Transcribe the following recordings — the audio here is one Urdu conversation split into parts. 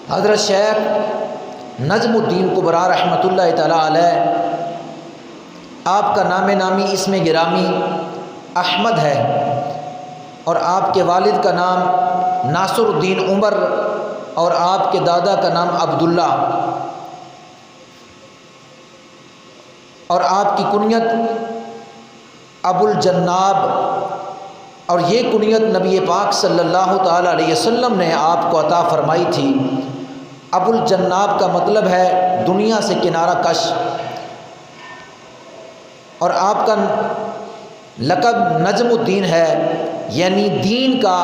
حضرت شیخ نجم الدین کبریٰ رحمۃ اللہ تعالیٰ علیہ، آپ کا نام نامی اسم گرامی احمد ہے، اور آپ کے والد کا نام ناصر الدین عمر اور آپ کے دادا کا نام عبداللہ، اور آپ کی کنیت ابو الجناب، اور یہ کنیت نبی پاک صلی اللہ تعالیٰ علیہ وسلم نے آپ کو عطا فرمائی تھی۔ ابو الجناب کا مطلب ہے دنیا سے کنارہ کش، اور آپ کا لقب نجم الدین ہے، یعنی دین کا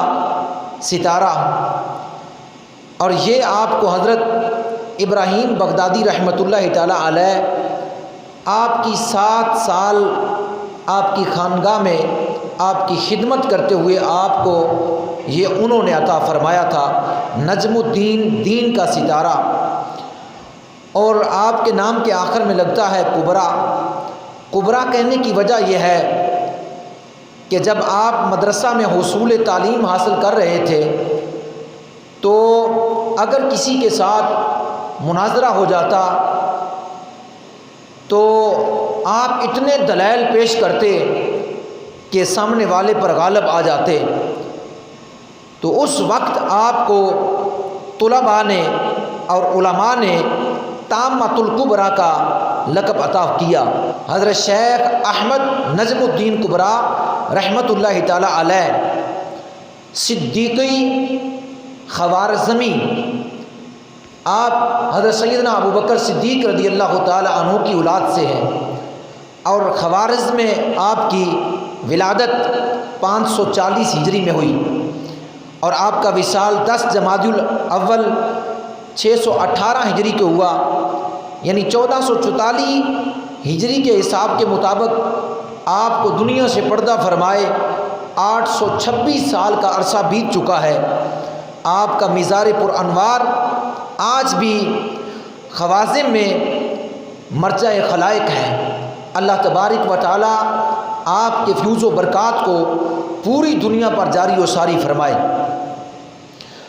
ستارہ، اور یہ آپ کو حضرت ابراہیم بغدادی رحمۃ اللہ تعالیٰ علیہ آپ کی 7 سال آپ کی خانگاہ میں آپ کی خدمت کرتے ہوئے آپ کو یہ انہوں نے عطا فرمایا تھا، نجم الدین، دین کا ستارہ۔ اور آپ کے نام کے آخر میں لگتا ہے کبریٰ۔ کبریٰ کہنے کی وجہ یہ ہے کہ جب آپ مدرسہ میں حصول تعلیم حاصل کر رہے تھے تو اگر کسی کے ساتھ مناظرہ ہو جاتا تو آپ اتنے دلائل پیش کرتے کہ سامنے والے پر غالب آ جاتے، تو اس وقت آپ کو طلباء نے اور علماء نے تامۃ الکبریٰ کا لقب عطا کیا۔ حضرت شیخ احمد نجم الدین کبریٰ رحمۃ اللہ تعالیٰ علیہ صدیقی خوارزمی، آپ حضرت سیدنا ابوبکر صدیق رضی اللہ تعالیٰ عنہ کی اولاد سے ہیں، اور خوارزم میں آپ کی ولادت 540 ہجری میں ہوئی، اور آپ کا وصال 10 جمادی الاول 618 ہجری کے ہوا، یعنی 1444 ہجری کے حساب کے مطابق آپ کو دنیا سے پردہ فرمائے 826 سال کا عرصہ بیت چکا ہے۔ آپ کا مزار پر انوار آج بھی خوازم میں مرجع خلائق ہے۔ اللہ تبارک و تعالی آپ کے فیوز و برکات کو پوری دنیا پر جاری و ساری فرمائے۔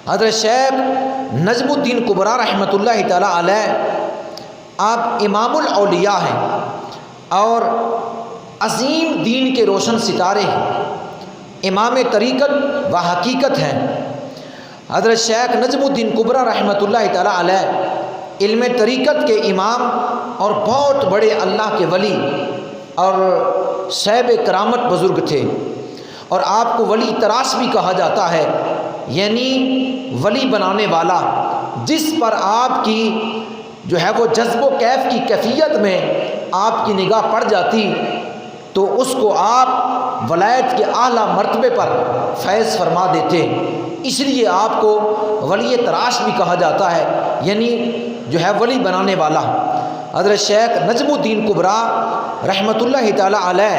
حضرت شیخ نجم الدین کبریٰ رحمۃ اللہ تعالیٰ علیہ آپ امام الاولیاء ہیں اور عظیم دین کے روشن ستارے ہیں، امام طریقت و حقیقت ہیں۔ حضرت شیخ نجم الدین کبریٰ رحمۃ اللہ تعالیٰ علیہ علم طریقت کے امام اور بہت بڑے اللہ کے ولی اور صاحب کرامت بزرگ تھے، اور آپ کو ولی تراش بھی کہا جاتا ہے، یعنی ولی بنانے والا، جس پر آپ کی جو ہے وہ جذب و کیف کی کیفیت میں آپ کی نگاہ پڑ جاتی تو اس کو آپ ولایت کے اعلیٰ مرتبے پر فیض فرما دیتے، اس لیے آپ کو ولی تراش بھی کہا جاتا ہے، یعنی جو ہے ولی بنانے والا۔ حضرت شیخ نجم الدین کبریٰ رحمۃ اللہ تعالیٰ علیہ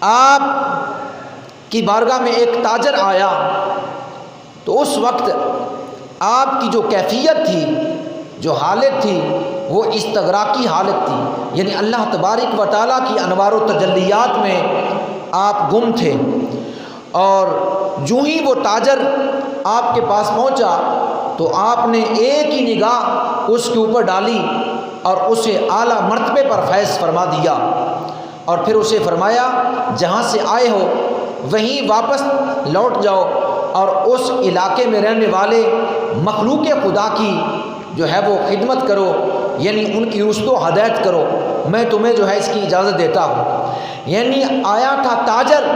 آپ کی بارگاہ میں ایک تاجر آیا تو اس وقت آپ کی جو کیفیت تھی، جو حالت تھی، وہ استغراقی حالت تھی، یعنی اللہ تبارک و تعالیٰ کی انوار و تجلیات میں آپ گم تھے، اور جو ہی وہ تاجر آپ کے پاس پہنچا تو آپ نے ایک ہی نگاہ اس کے اوپر ڈالی اور اسے اعلیٰ مرتبے پر فیض فرما دیا، اور پھر اسے فرمایا جہاں سے آئے ہو وہیں واپس لوٹ جاؤ اور اس علاقے میں رہنے والے مخلوق خدا کی جو ہے وہ خدمت کرو، یعنی ان کی رشد و ہدایت کرو، میں تمہیں جو ہے اس کی اجازت دیتا ہوں۔ یعنی آیا تھا تاجر،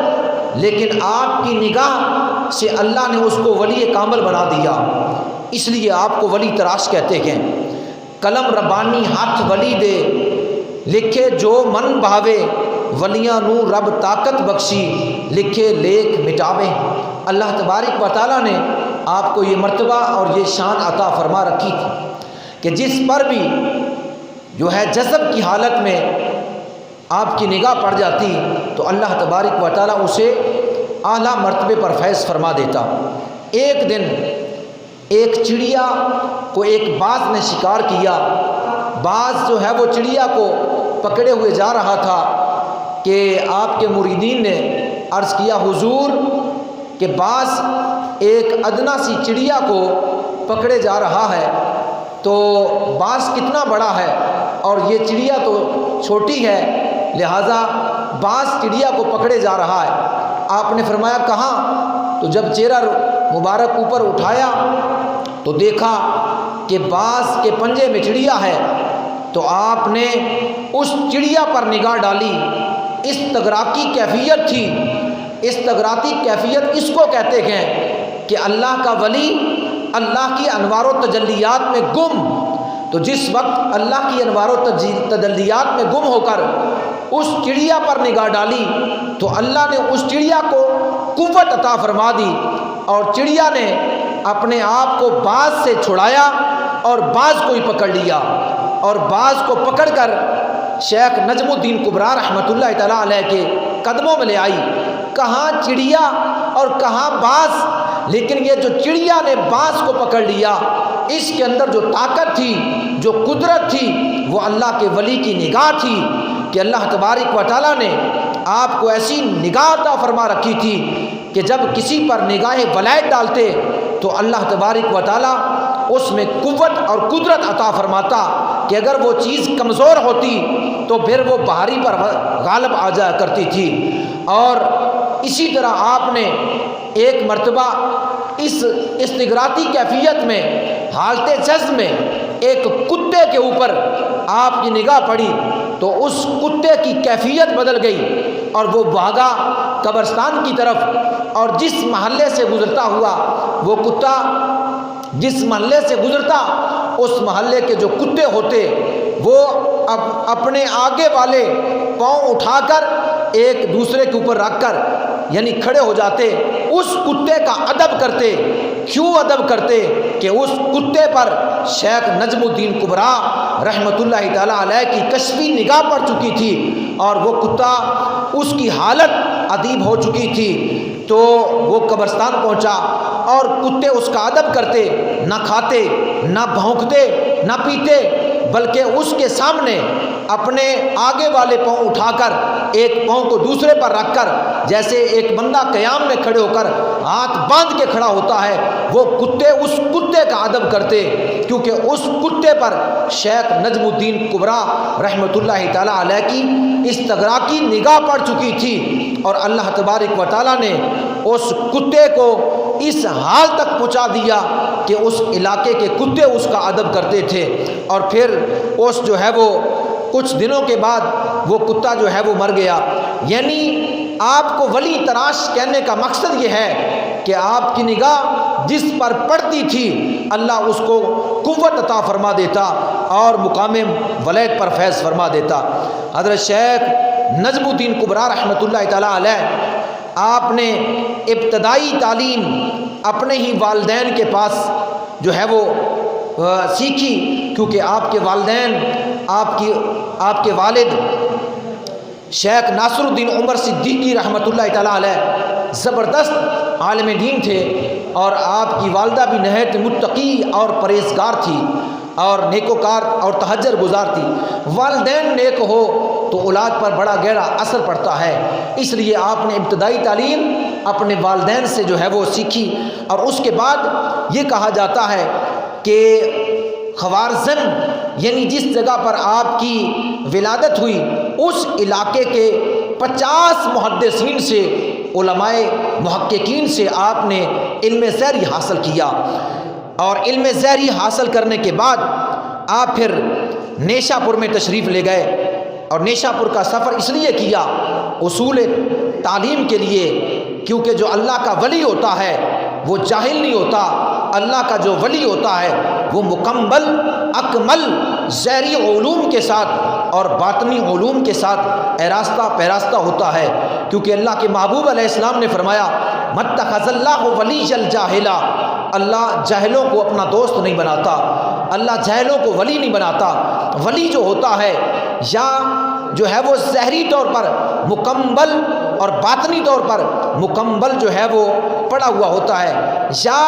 لیکن آپ کی نگاہ سے اللہ نے اس کو ولی کامل بنا دیا، اس لیے آپ کو ولی تراش کہتے ہیں۔ قلم ربانی ہاتھ ولی دے، لکھے جو من بھاوے، ولیاں نو رب طاقت بخشی، لکھے لیکھ مٹاوے۔ اللہ تبارک و تعالیٰ نے آپ کو یہ مرتبہ اور یہ شان عطا فرما رکھی تھی کہ جس پر بھی جو ہے جذب کی حالت میں آپ کی نگاہ پڑ جاتی تو اللہ تبارک و تعالیٰ اسے اعلیٰ مرتبے پر فیض فرما دیتا۔ ایک دن ایک چڑیا کو ایک باز نے شکار کیا، باز جو ہے وہ چڑیا کو پکڑے ہوئے جا رہا تھا کہ آپ کے مریدین نے عرض کیا حضور کہ باز ایک ادنا سی چڑیا کو پکڑے جا رہا ہے تو باز کتنا بڑا ہے اور یہ چڑیا تو چھوٹی ہے، لہٰذا باز چڑیا کو پکڑے جا رہا ہے۔ آپ نے فرمایا کہاں؟ تو جب چہرہ مبارک اوپر اٹھایا تو دیکھا کہ باز کے پنجے میں چڑیا ہے، تو آپ نے اس چڑیا پر نگاہ ڈالی۔ استغراقی کیفیت تھی۔ استغراقی کیفیت اس کو کہتے ہیں کہ اللہ کا ولی اللہ کی انوار و تجلیات میں گم، تو جس وقت اللہ کی انوار و تجلیات میں گم ہو کر اس چڑیا پر نگاہ ڈالی تو اللہ نے اس چڑیا کو قوت عطا فرما دی، اور چڑیا نے اپنے آپ کو باز سے چھڑایا اور باز کو ہی پکڑ لیا، اور باز کو پکڑ کر شیخ نجم الدین کبریٰ رحمۃ اللہ تعالیٰ علیہ کے قدموں میں لے آئی۔ کہاں چڑیا اور کہاں باز، لیکن یہ جو چڑیا نے باز کو پکڑ لیا، اس کے اندر جو طاقت تھی، جو قدرت تھی، وہ اللہ کے ولی کی نگاہ تھی کہ اللہ تبارک و تعالیٰ نے آپ کو ایسی نگاہ عطا فرما رکھی تھی کہ جب کسی پر نگاہ ولایت ڈالتے تو اللہ تبارک و تعالیٰ اس میں قوت اور قدرت عطا فرماتا کہ اگر وہ چیز کمزور ہوتی تو پھر وہ بھاری پر غالب آ جایا کرتی تھی۔ اور اسی طرح آپ نے ایک مرتبہ اس استغراقی کیفیت میں حالت جذب میں ایک کتے کے اوپر آپ کی نگاہ پڑی تو اس کتے کی کیفیت بدل گئی اور وہ بھاگا قبرستان کی طرف، اور جس محلے سے گزرتا ہوا وہ کتا، جس محلے سے گزرتا اس محلے کے جو کتے ہوتے وہ اپنے آگے والے پاؤں اٹھا کر ایک دوسرے کے اوپر رکھ کر یعنی کھڑے ہو جاتے، اس کتے کا ادب کرتے۔ کیوں ادب کرتے؟ کہ اس کتے پر شیخ نجم الدین کبریٰ رحمۃ اللہ تعالیٰ علیہ کی کشفی نگاہ پڑ چکی تھی، اور وہ کتا اس کی حالت ادیب ہو چکی تھی۔ تو وہ قبرستان پہنچا اور کتے اس کا ادب کرتے، نہ کھاتے، نہ بھونکتے، نہ پیتے، بلکہ اس کے سامنے اپنے آگے والے پاؤں اٹھا کر ایک پاؤں کو دوسرے پر رکھ کر جیسے ایک بندہ قیام میں کھڑے ہو کر ہاتھ باندھ کے کھڑا ہوتا ہے، وہ کتے اس کتے کا ادب کرتے، کیونکہ اس کتے پر شیخ نجم الدین کبریٰ رحمۃ اللہ تعالیٰ علیہ کی استغراقی نگاہ پڑ چکی تھی، اور اللہ تبارک و تعالیٰ نے اس کتے کو اس حال تک پہنچا دیا کہ اس علاقے کے کتے اس کا ادب کرتے تھے۔ اور پھر اس جو ہے وہ کچھ دنوں کے بعد وہ کتا جو ہے وہ مر گیا۔ یعنی آپ کو ولی تراش کہنے کا مقصد یہ ہے کہ آپ کی نگاہ جس پر پڑتی تھی اللہ اس کو قوت عطا فرما دیتا اور مقام ولایت پر فیض فرما دیتا۔ حضرت شیخ نجم الدین کبریٰ رحمۃ اللہ تعالیٰ علیہ آپ نے ابتدائی تعلیم اپنے ہی والدین کے پاس جو ہے وہ سیکھی، کیونکہ آپ کے والدین آپ کے والد شیخ ناصر الدین عمر صدیقی رحمۃ اللہ تعالیٰ علیہ زبردست عالم دین تھے، اور آپ کی والدہ بھی نہایت متقی اور پرہیزگار تھی اور نیکوکار اور تہجد گزار تھی۔ والدین نیک ہو تو اولاد پر بڑا گہرا اثر پڑتا ہے، اس لیے آپ نے ابتدائی تعلیم اپنے والدین سے جو ہے وہ سیکھی۔ اور اس کے بعد یہ کہا جاتا ہے کہ خوارزم یعنی جس جگہ پر آپ کی ولادت ہوئی اس علاقے کے 50 محدثین سے، علماء محققین سے آپ نے علم زہری حاصل کیا، اور علم زہری حاصل کرنے کے بعد آپ پھر نیشا پور میں تشریف لے گئے، اور نیشا پور کا سفر اس لیے کیا اصول تعلیم کے لیے، کیونکہ جو اللہ کا ولی ہوتا ہے وہ جاہل نہیں ہوتا، اللہ کا جو ولی ہوتا ہے وہ مکمل اکمل ظاہری علوم کے ساتھ اور باطنی علوم کے ساتھ اراستہ پیراستہ ہوتا ہے، کیونکہ اللہ کے محبوب علیہ السلام نے فرمایا متخذ اللہ ولی الجاہلا، اللہ جاہلوں کو اپنا دوست نہیں بناتا، اللہ جاہلوں کو ولی نہیں بناتا۔ ولی جو ہوتا ہے یا جو ہے وہ ظاہری طور پر مکمل اور باطنی طور پر مکمل جو ہے وہ پڑھا ہوا ہوتا ہے، یا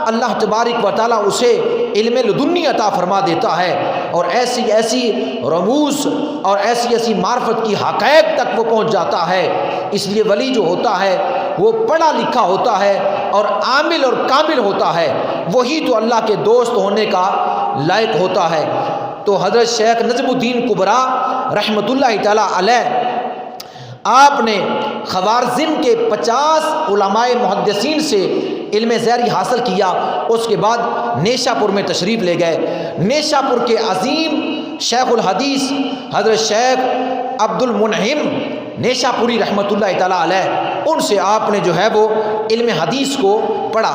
اللہ تبارک و تعالیٰ اسے علم لدنی عطا فرما دیتا ہے اور ایسی ایسی رموز اور ایسی ایسی معرفت کی حقائق تک وہ پہنچ جاتا ہے۔ اس لیے ولی جو ہوتا ہے وہ پڑھا لکھا ہوتا ہے اور عامل اور کامل ہوتا ہے وہی تو اللہ کے دوست ہونے کا لائق ہوتا ہے۔ تو حضرت شیخ نجم الدین کبریٰ رحمۃ اللہ تعالیٰ علیہ آپ نے خوارزم کے 50 علماء محدثین سے علم زہری حاصل کیا۔ اس کے بعد نیشہ پور میں تشریف لے گئے۔ نیشہ پور کے عظیم شیخ الحدیث حضرت شیخ عبد المنعم نیشہ پوری رحمۃ اللہ تعالیٰ علیہ، ان سے آپ نے جو ہے وہ علم حدیث کو پڑھا،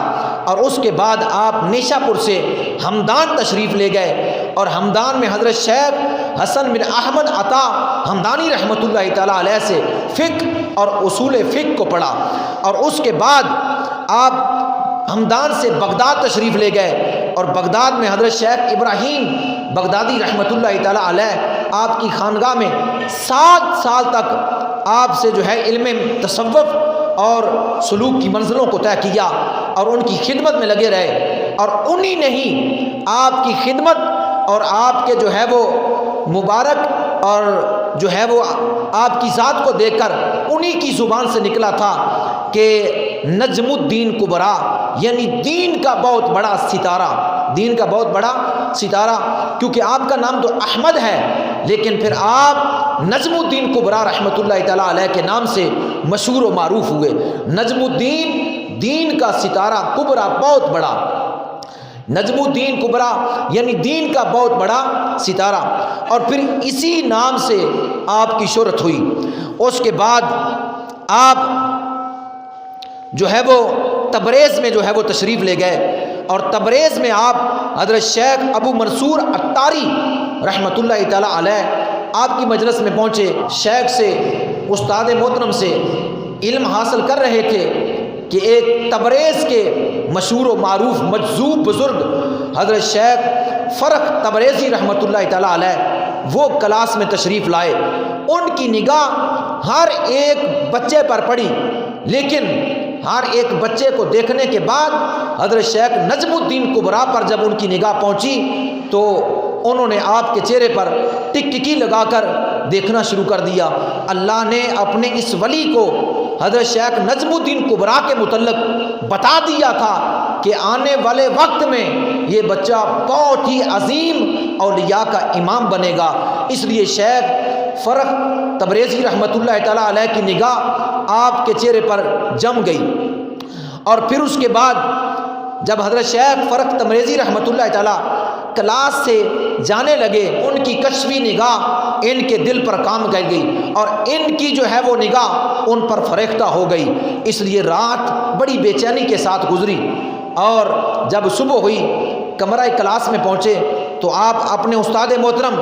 اور اس کے بعد آپ نیشہ پور سے ہمدان تشریف لے گئے، اور ہمدان میں حضرت شیخ حسن بن احمد عطا ہمدانی رحمۃ اللہ تعالیٰ علیہ سے فقہ اور اصول فقہ کو پڑھا، اور اس کے بعد آپ ہمدان سے بغداد تشریف لے گئے، اور بغداد میں حضرت شیخ ابراہیم بغدادی رحمۃ اللہ تعالیٰ علیہ آپ کی خانگاہ میں 7 سال تک آپ سے جو ہے علم تصوف اور سلوک کی منزلوں کو طے کیا، اور ان کی خدمت میں لگے رہے، اور انہی نے ہی آپ کی خدمت اور آپ کے جو ہے وہ مبارک اور جو ہے وہ آپ کی ذات کو دیکھ کر انہی کی زبان سے نکلا تھا کہ نجم الدین کبریٰ، یعنی دین کا بہت بڑا ستارہ، دین کا بہت بڑا ستارہ، کیونکہ آپ کا نام تو احمد ہے لیکن پھر آپ نجم الدین کبریٰ رحمۃ اللہ تعالیٰ علیہ کے نام سے مشہور و معروف ہوئے۔ نجم الدین، دین کا ستارہ، کبریٰ بہت بڑا، نجم الدین کبریٰ یعنی دین کا بہت بڑا ستارہ، اور پھر اسی نام سے آپ کی شہرت ہوئی۔ اس کے بعد آپ جو ہے وہ تبریز میں جو ہے وہ تشریف لے گئے، اور تبریز میں آپ حضرت شیخ ابو منصور عطاری رحمۃ اللہ تعالیٰ علیہ آپ کی مجلس میں پہنچے۔ شیخ سے، استاد محترم سے علم حاصل کر رہے تھے کہ ایک تبریز کے مشہور و معروف مجذوب بزرگ حضرت شیخ فرق تبریزی رحمۃ اللہ تعالیٰ علیہ وہ کلاس میں تشریف لائے۔ ان کی نگاہ ہر ایک بچے پر پڑی، لیکن ہر ایک بچے کو دیکھنے کے بعد حضرت شیخ نجم الدین کبریٰ پر جب ان کی نگاہ پہنچی تو انہوں نے آپ کے چہرے پر ٹک ٹکی لگا کر دیکھنا شروع کر دیا۔ اللہ نے اپنے اس ولی کو حضرت شیخ نجم الدین کبریٰ کے متعلق بتا دیا تھا کہ آنے والے وقت میں یہ بچہ بہت ہی عظیم اولیاء کا امام بنے گا، اس لیے شیخ فرق تبریزی رحمۃ اللہ تعالیٰ علیہ کی نگاہ آپ کے چہرے پر جم گئی۔ اور پھر اس کے بعد جب حضرت شیخ فرق تبریزی رحمۃ اللہ تعالیٰ کلاس سے جانے لگے، ان کی کشفی نگاہ ان کے دل پر کام کر گئی، اور ان کی جو ہے وہ نگاہ ان پر فریختہ ہو گئی، اس لیے رات بڑی بے چینی کے ساتھ گزری، اور جب صبح ہوئی کمرہ کلاس میں پہنچے تو آپ اپنے استاد محترم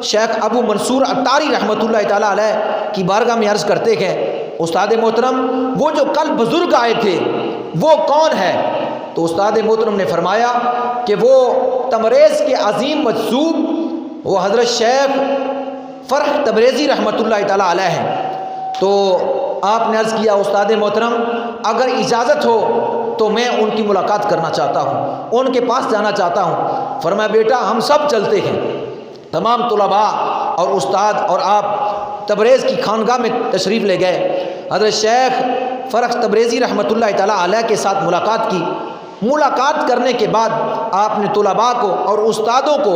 شیخ ابو منصور عطاری رحمۃ اللہ تعالیٰ علیہ کی بارگاہ میں عرض کرتے ہیں، استاد محترم وہ جو کل بزرگ آئے تھے وہ کون ہے؟ تو استاد محترم نے فرمایا کہ وہ تبریز کے عظیم مجذوب وہ حضرت شیخ فرق تبریزی رحمۃ اللہ تعالیٰ علیہ ہیں۔ تو آپ نے عرض کیا استاد محترم اگر اجازت ہو تو میں ان کی ملاقات کرنا چاہتا ہوں، ان کے پاس جانا چاہتا ہوں۔ فرمایا بیٹا ہم سب چلتے ہیں۔ تمام طلباء اور استاد اور آپ تبریز کی خانگاہ میں تشریف لے گئے، حضرت شیخ فرق تبریزی رحمۃ اللہ تعالیٰ علیہ کے ساتھ ملاقات کی۔ ملاقات کرنے کے بعد آپ نے طلباء کو اور استادوں کو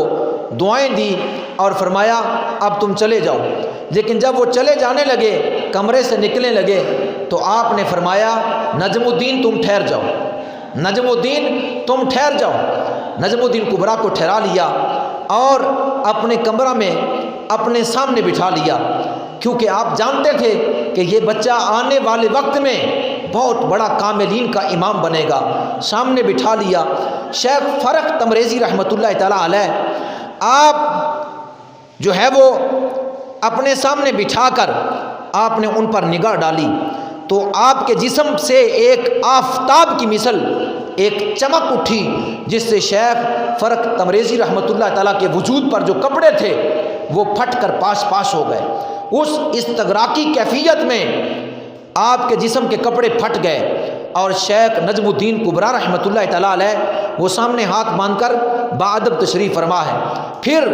دعائیں دی اور فرمایا اب تم چلے جاؤ۔ لیکن جب وہ چلے جانے لگے، کمرے سے نکلنے لگے، تو آپ نے فرمایا نجم الدین تم ٹھہر جاؤ، نجم الدین تم ٹھہر جاؤ۔ نجم الدین کبریٰ کو ٹھہرا لیا اور اپنے کمرہ میں اپنے سامنے بٹھا لیا، کیونکہ آپ جانتے تھے کہ یہ بچہ آنے والے وقت میں بہت بڑا کاملین کا امام بنے گا۔ سامنے بٹھا لیا۔ شیخ فرق تبریزی رحمۃ اللہ تعالیٰ علیہ آپ جو ہے وہ اپنے سامنے بٹھا کر آپ نے ان پر نگاہ ڈالی تو آپ کے جسم سے ایک آفتاب کی مثل ایک چمک اٹھی، جس سے شیخ فرق تبریزی رحمۃ اللہ تعالیٰ کے وجود پر جو کپڑے تھے وہ پھٹ کر پاش پاش ہو گئے۔ اس استغراقی کیفیت میں آپ کے جسم کے کپڑے پھٹ گئے، اور شیخ نجم الدین کبریٰ رحمۃ اللہ تعالیٰ علیہ وہ سامنے ہاتھ باندھ کر باادب تشریف فرما ہے۔ پھر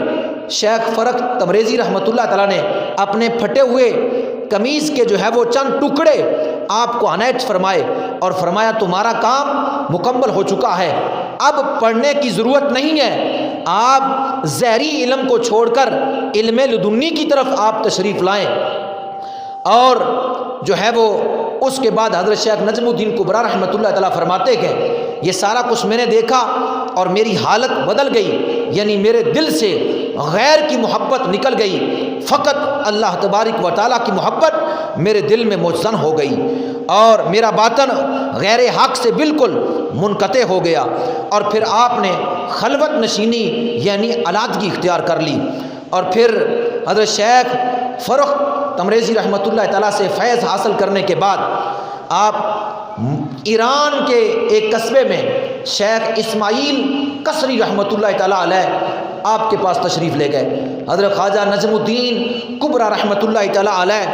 شیخ فرق تبریزی رحمۃ اللہ تعالیٰ نے اپنے پھٹے ہوئے قمیض کے جو ہے وہ چند ٹکڑے آپ کو عنایت فرمائے اور فرمایا تمہارا کام مکمل ہو چکا ہے، اب پڑھنے کی ضرورت نہیں ہے، آپ ظاہری علم کو چھوڑ کر علم لدنی کی طرف آپ تشریف لائیں۔ اور جو ہے وہ اس کے بعد حضرت شیخ نجم الدین کبریٰ رحمۃ اللہ تعالیٰ فرماتے کہ یہ سارا کچھ میں نے دیکھا اور میری حالت بدل گئی، یعنی میرے دل سے غیر کی محبت نکل گئی، فقط اللہ تبارک و تعالیٰ کی محبت میرے دل میں مجزن ہو گئی، اور میرا باطن غیر حق سے بالکل منقطع ہو گیا۔ اور پھر آپ نے خلوت نشینی یعنی علیحدگی اختیار کر لی، اور پھر حضرت شیخ فرخ تمریزی رحمۃ اللہ تعالیٰ سے فیض حاصل کرنے کے بعد آپ ایران کے ایک قصبے میں شیخ اسماعیل کسری رحمۃ اللہ تعالیٰ علیہ آپ کے پاس تشریف لے گئے۔ حضرت خواجہ نجم الدین کبریٰ رحمۃ اللہ تعالیٰ علیہ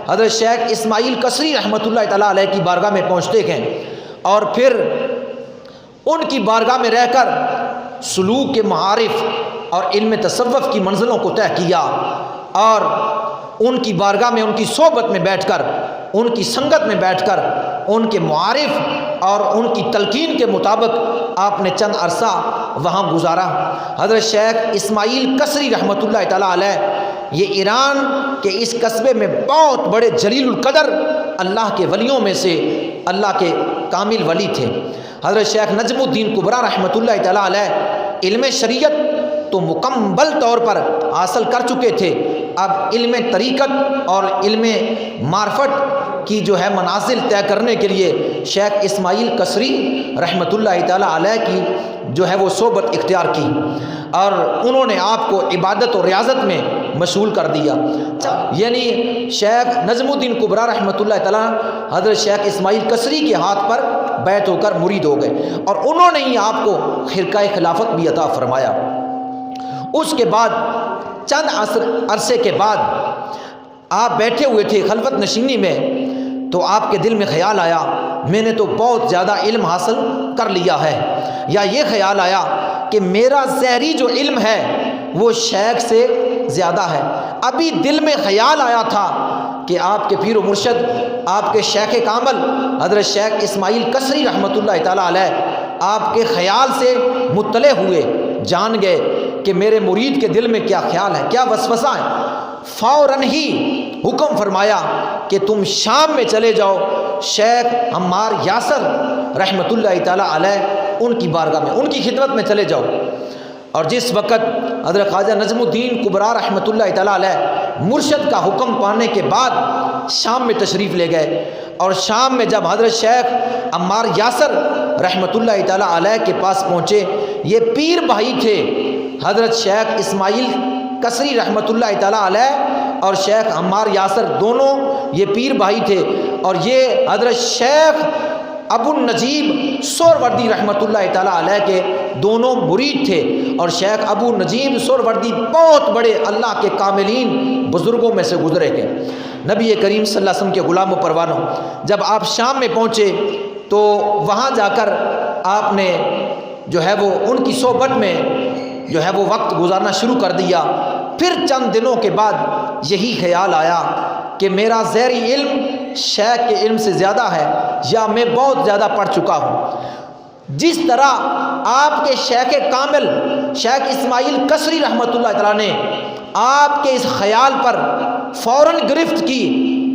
حضرت شیخ اسماعیل کسری رحمۃ اللہ تعالیٰ علیہ کی بارگاہ میں پہنچتے ہیں، اور پھر ان کی بارگاہ میں رہ کر سلوک کے معارف اور علم تصوف کی منزلوں کو طے کیا، اور ان کی بارگاہ میں ان کی صحبت میں بیٹھ کر، ان کی سنگت میں بیٹھ کر ان کے معارف اور ان کی تلقین کے مطابق آپ نے چند عرصہ وہاں گزارا۔ حضرت شیخ اسماعیل کسری رحمۃ اللہ تعالیٰ علیہ یہ ایران کے اس قصبے میں بہت بڑے جلیل القدر اللہ کے ولیوں میں سے اللہ کے کامل ولی تھے۔ حضرت شیخ نجم الدین کبریٰ رحمۃ اللہ تعالیٰ علیہ علم شریعت تو مکمل طور پر حاصل کر چکے تھے، اب علم طریقت اور علم معرفت کی جو ہے منازل طے کرنے کے لیے شیخ اسماعیل کسری رحمۃ اللہ تعالیٰ علیہ کی جو ہے وہ صحبت اختیار کی، اور انہوں نے آپ کو عبادت و ریاضت میں مشغول کر دیا۔ یعنی شیخ نجم الدین کبریٰ رحمۃ اللہ تعالیٰ حضرت شیخ اسماعیل کسری کے ہاتھ پر بیعت ہو کر مرید ہو گئے، اور انہوں نے ہی آپ کو خرقہ خلافت بھی عطا فرمایا۔ اس کے بعد چند عرصے کے بعد آپ بیٹھے ہوئے تھے خلوت نشینی میں، تو آپ کے دل میں خیال آیا میں نے تو بہت زیادہ علم حاصل کر لیا ہے، یا یہ خیال آیا کہ میرا ظاہری جو علم ہے وہ شیخ سے زیادہ ہے۔ ابھی دل میں خیال آیا تھا کہ آپ کے پیر و مرشد آپ کے شیخ کامل حضرت شیخ اسماعیل کسری رحمۃ اللہ تعالیٰ علیہ آپ کے خیال سے مطلع ہوئے، جان گئے کہ میرے مرید کے دل میں کیا خیال ہے، کیا وسوسہ ہے۔ فوراً ہی حکم فرمایا کہ تم شام میں چلے جاؤ، شیخ عمار یاسر رحمۃ اللہ تعالیٰ علیہ ان کی بارگاہ میں، ان کی خدمت میں چلے جاؤ۔ اور جس وقت حضرت خواجہ نجم الدین کبریٰ رحمۃ اللہ تعالیٰ علیہ مرشد کا حکم پانے کے بعد شام میں تشریف لے گئے، اور شام میں جب حضرت شیخ عمار یاسر رحمۃ اللہ تعالیٰ علیہ کے پاس پہنچے، یہ پیر بھائی تھے، حضرت شیخ اسماعیل کسری رحمۃ اللہ تعالیٰ علیہ اور شیخ عمار یاسر دونوں یہ پیر بھائی تھے، اور یہ حضرت شیخ ابو النجیب سہروردی رحمۃ اللہ تعالیٰ علیہ کے دونوں مرید تھے، اور شیخ ابو النجیب سہروردی بہت بڑے اللہ کے کاملین بزرگوں میں سے گزرے گئے۔ نبی کریم صلی اللہ علیہ وسلم کے غلام و پروانوں، جب آپ شام میں پہنچے تو وہاں جا کر آپ نے جو ہے وہ ان کی صحبت میں جو ہے وہ وقت گزارنا شروع کر دیا۔ پھر چند دنوں کے بعد یہی خیال آیا کہ میرا ظاہری علم شیخ کے علم سے زیادہ ہے، یا میں بہت زیادہ پڑھ چکا ہوں۔ جس طرح آپ کے شیخ کامل شیخ اسماعیل کسری رحمۃ اللہ تعالیٰ نے آپ کے اس خیال پر فوراً گرفت کی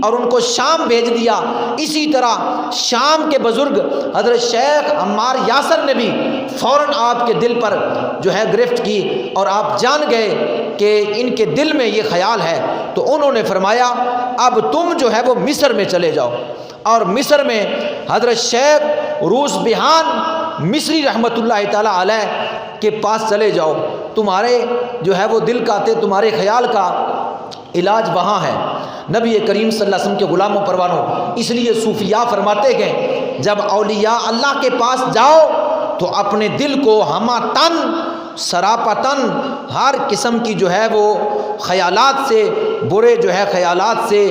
اور ان کو شام بھیج دیا، اسی طرح شام کے بزرگ حضرت شیخ عمار یاسر نے بھی فوراً آپ کے دل پر جو ہے گرفت کی، اور آپ جان گئے کہ ان کے دل میں یہ خیال ہے، تو انہوں نے فرمایا اب تم جو ہے وہ مصر میں چلے جاؤ، اور مصر میں حضرت شیخ روس بہان مصری رحمۃ اللہ تعالیٰ علیہ کے پاس چلے جاؤ، تمہارے جو ہے وہ دل کا تمہارے خیال کا علاج وہاں ہے۔ نبی کریم صلی اللہ علیہ وسلم کے غلام و پروانوں، اس لیے صوفیاء فرماتے ہیں جب اولیاء اللہ کے پاس جاؤ تو اپنے دل کو ہمہ تن سراپتن ہر قسم کی جو ہے وہ خیالات سے، برے جو ہے خیالات سے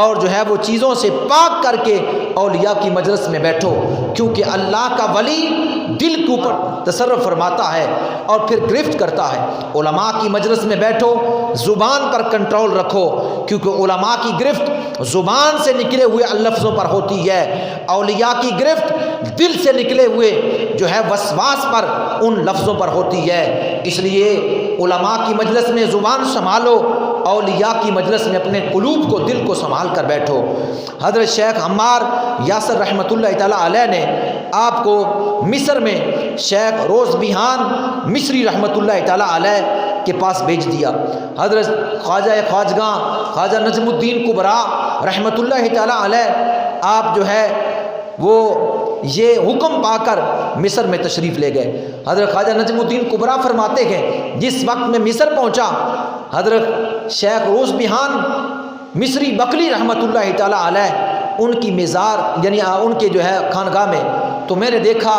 اور جو ہے وہ چیزوں سے پاک کر کے اولیاء کی مجلس میں بیٹھو، کیونکہ اللہ کا ولی دل کے اوپر تصرف فرماتا ہے اور پھر گرفت کرتا ہے۔ علماء کی مجلس میں بیٹھو، زبان پر کنٹرول رکھو، کیونکہ علماء کی گرفت زبان سے نکلے ہوئے الفظوں پر ہوتی ہے، اولیاء کی گرفت دل سے نکلے ہوئے جو ہے وسواس پر، ان لفظوں پر ہوتی ہے۔ اس لیے علماء کی مجلس میں زبان سنبھالو، اولیاء کی مجلس میں اپنے قلوب کو، دل کو سنبھال کر بیٹھو۔ حضرت شیخ عمار یاسر رحمۃ اللہ تعالیٰ علیہ نے آپ کو مصر میں شیخ روز بیہان مصری رحمۃ اللہ تعالیٰ علیہ کے پاس بھیج دیا۔ حضرت خواجہ خواجگاں خواجہ نجم الدین کبریٰ رحمۃ اللہ تعالیٰ علیہ آپ جو ہے وہ یہ حکم پا کر مصر میں تشریف لے گئے۔ حضرت خواجہ نجم الدین کبریٰ فرماتے ہیں جس وقت میں مصر پہنچا، حضرت شیخ روز بیہان مصری بکلی رحمۃ اللہ تعالیٰ علیہ ان کی مزار یعنی ان کے جو ہے خانقاہ میں، تو میں نے دیکھا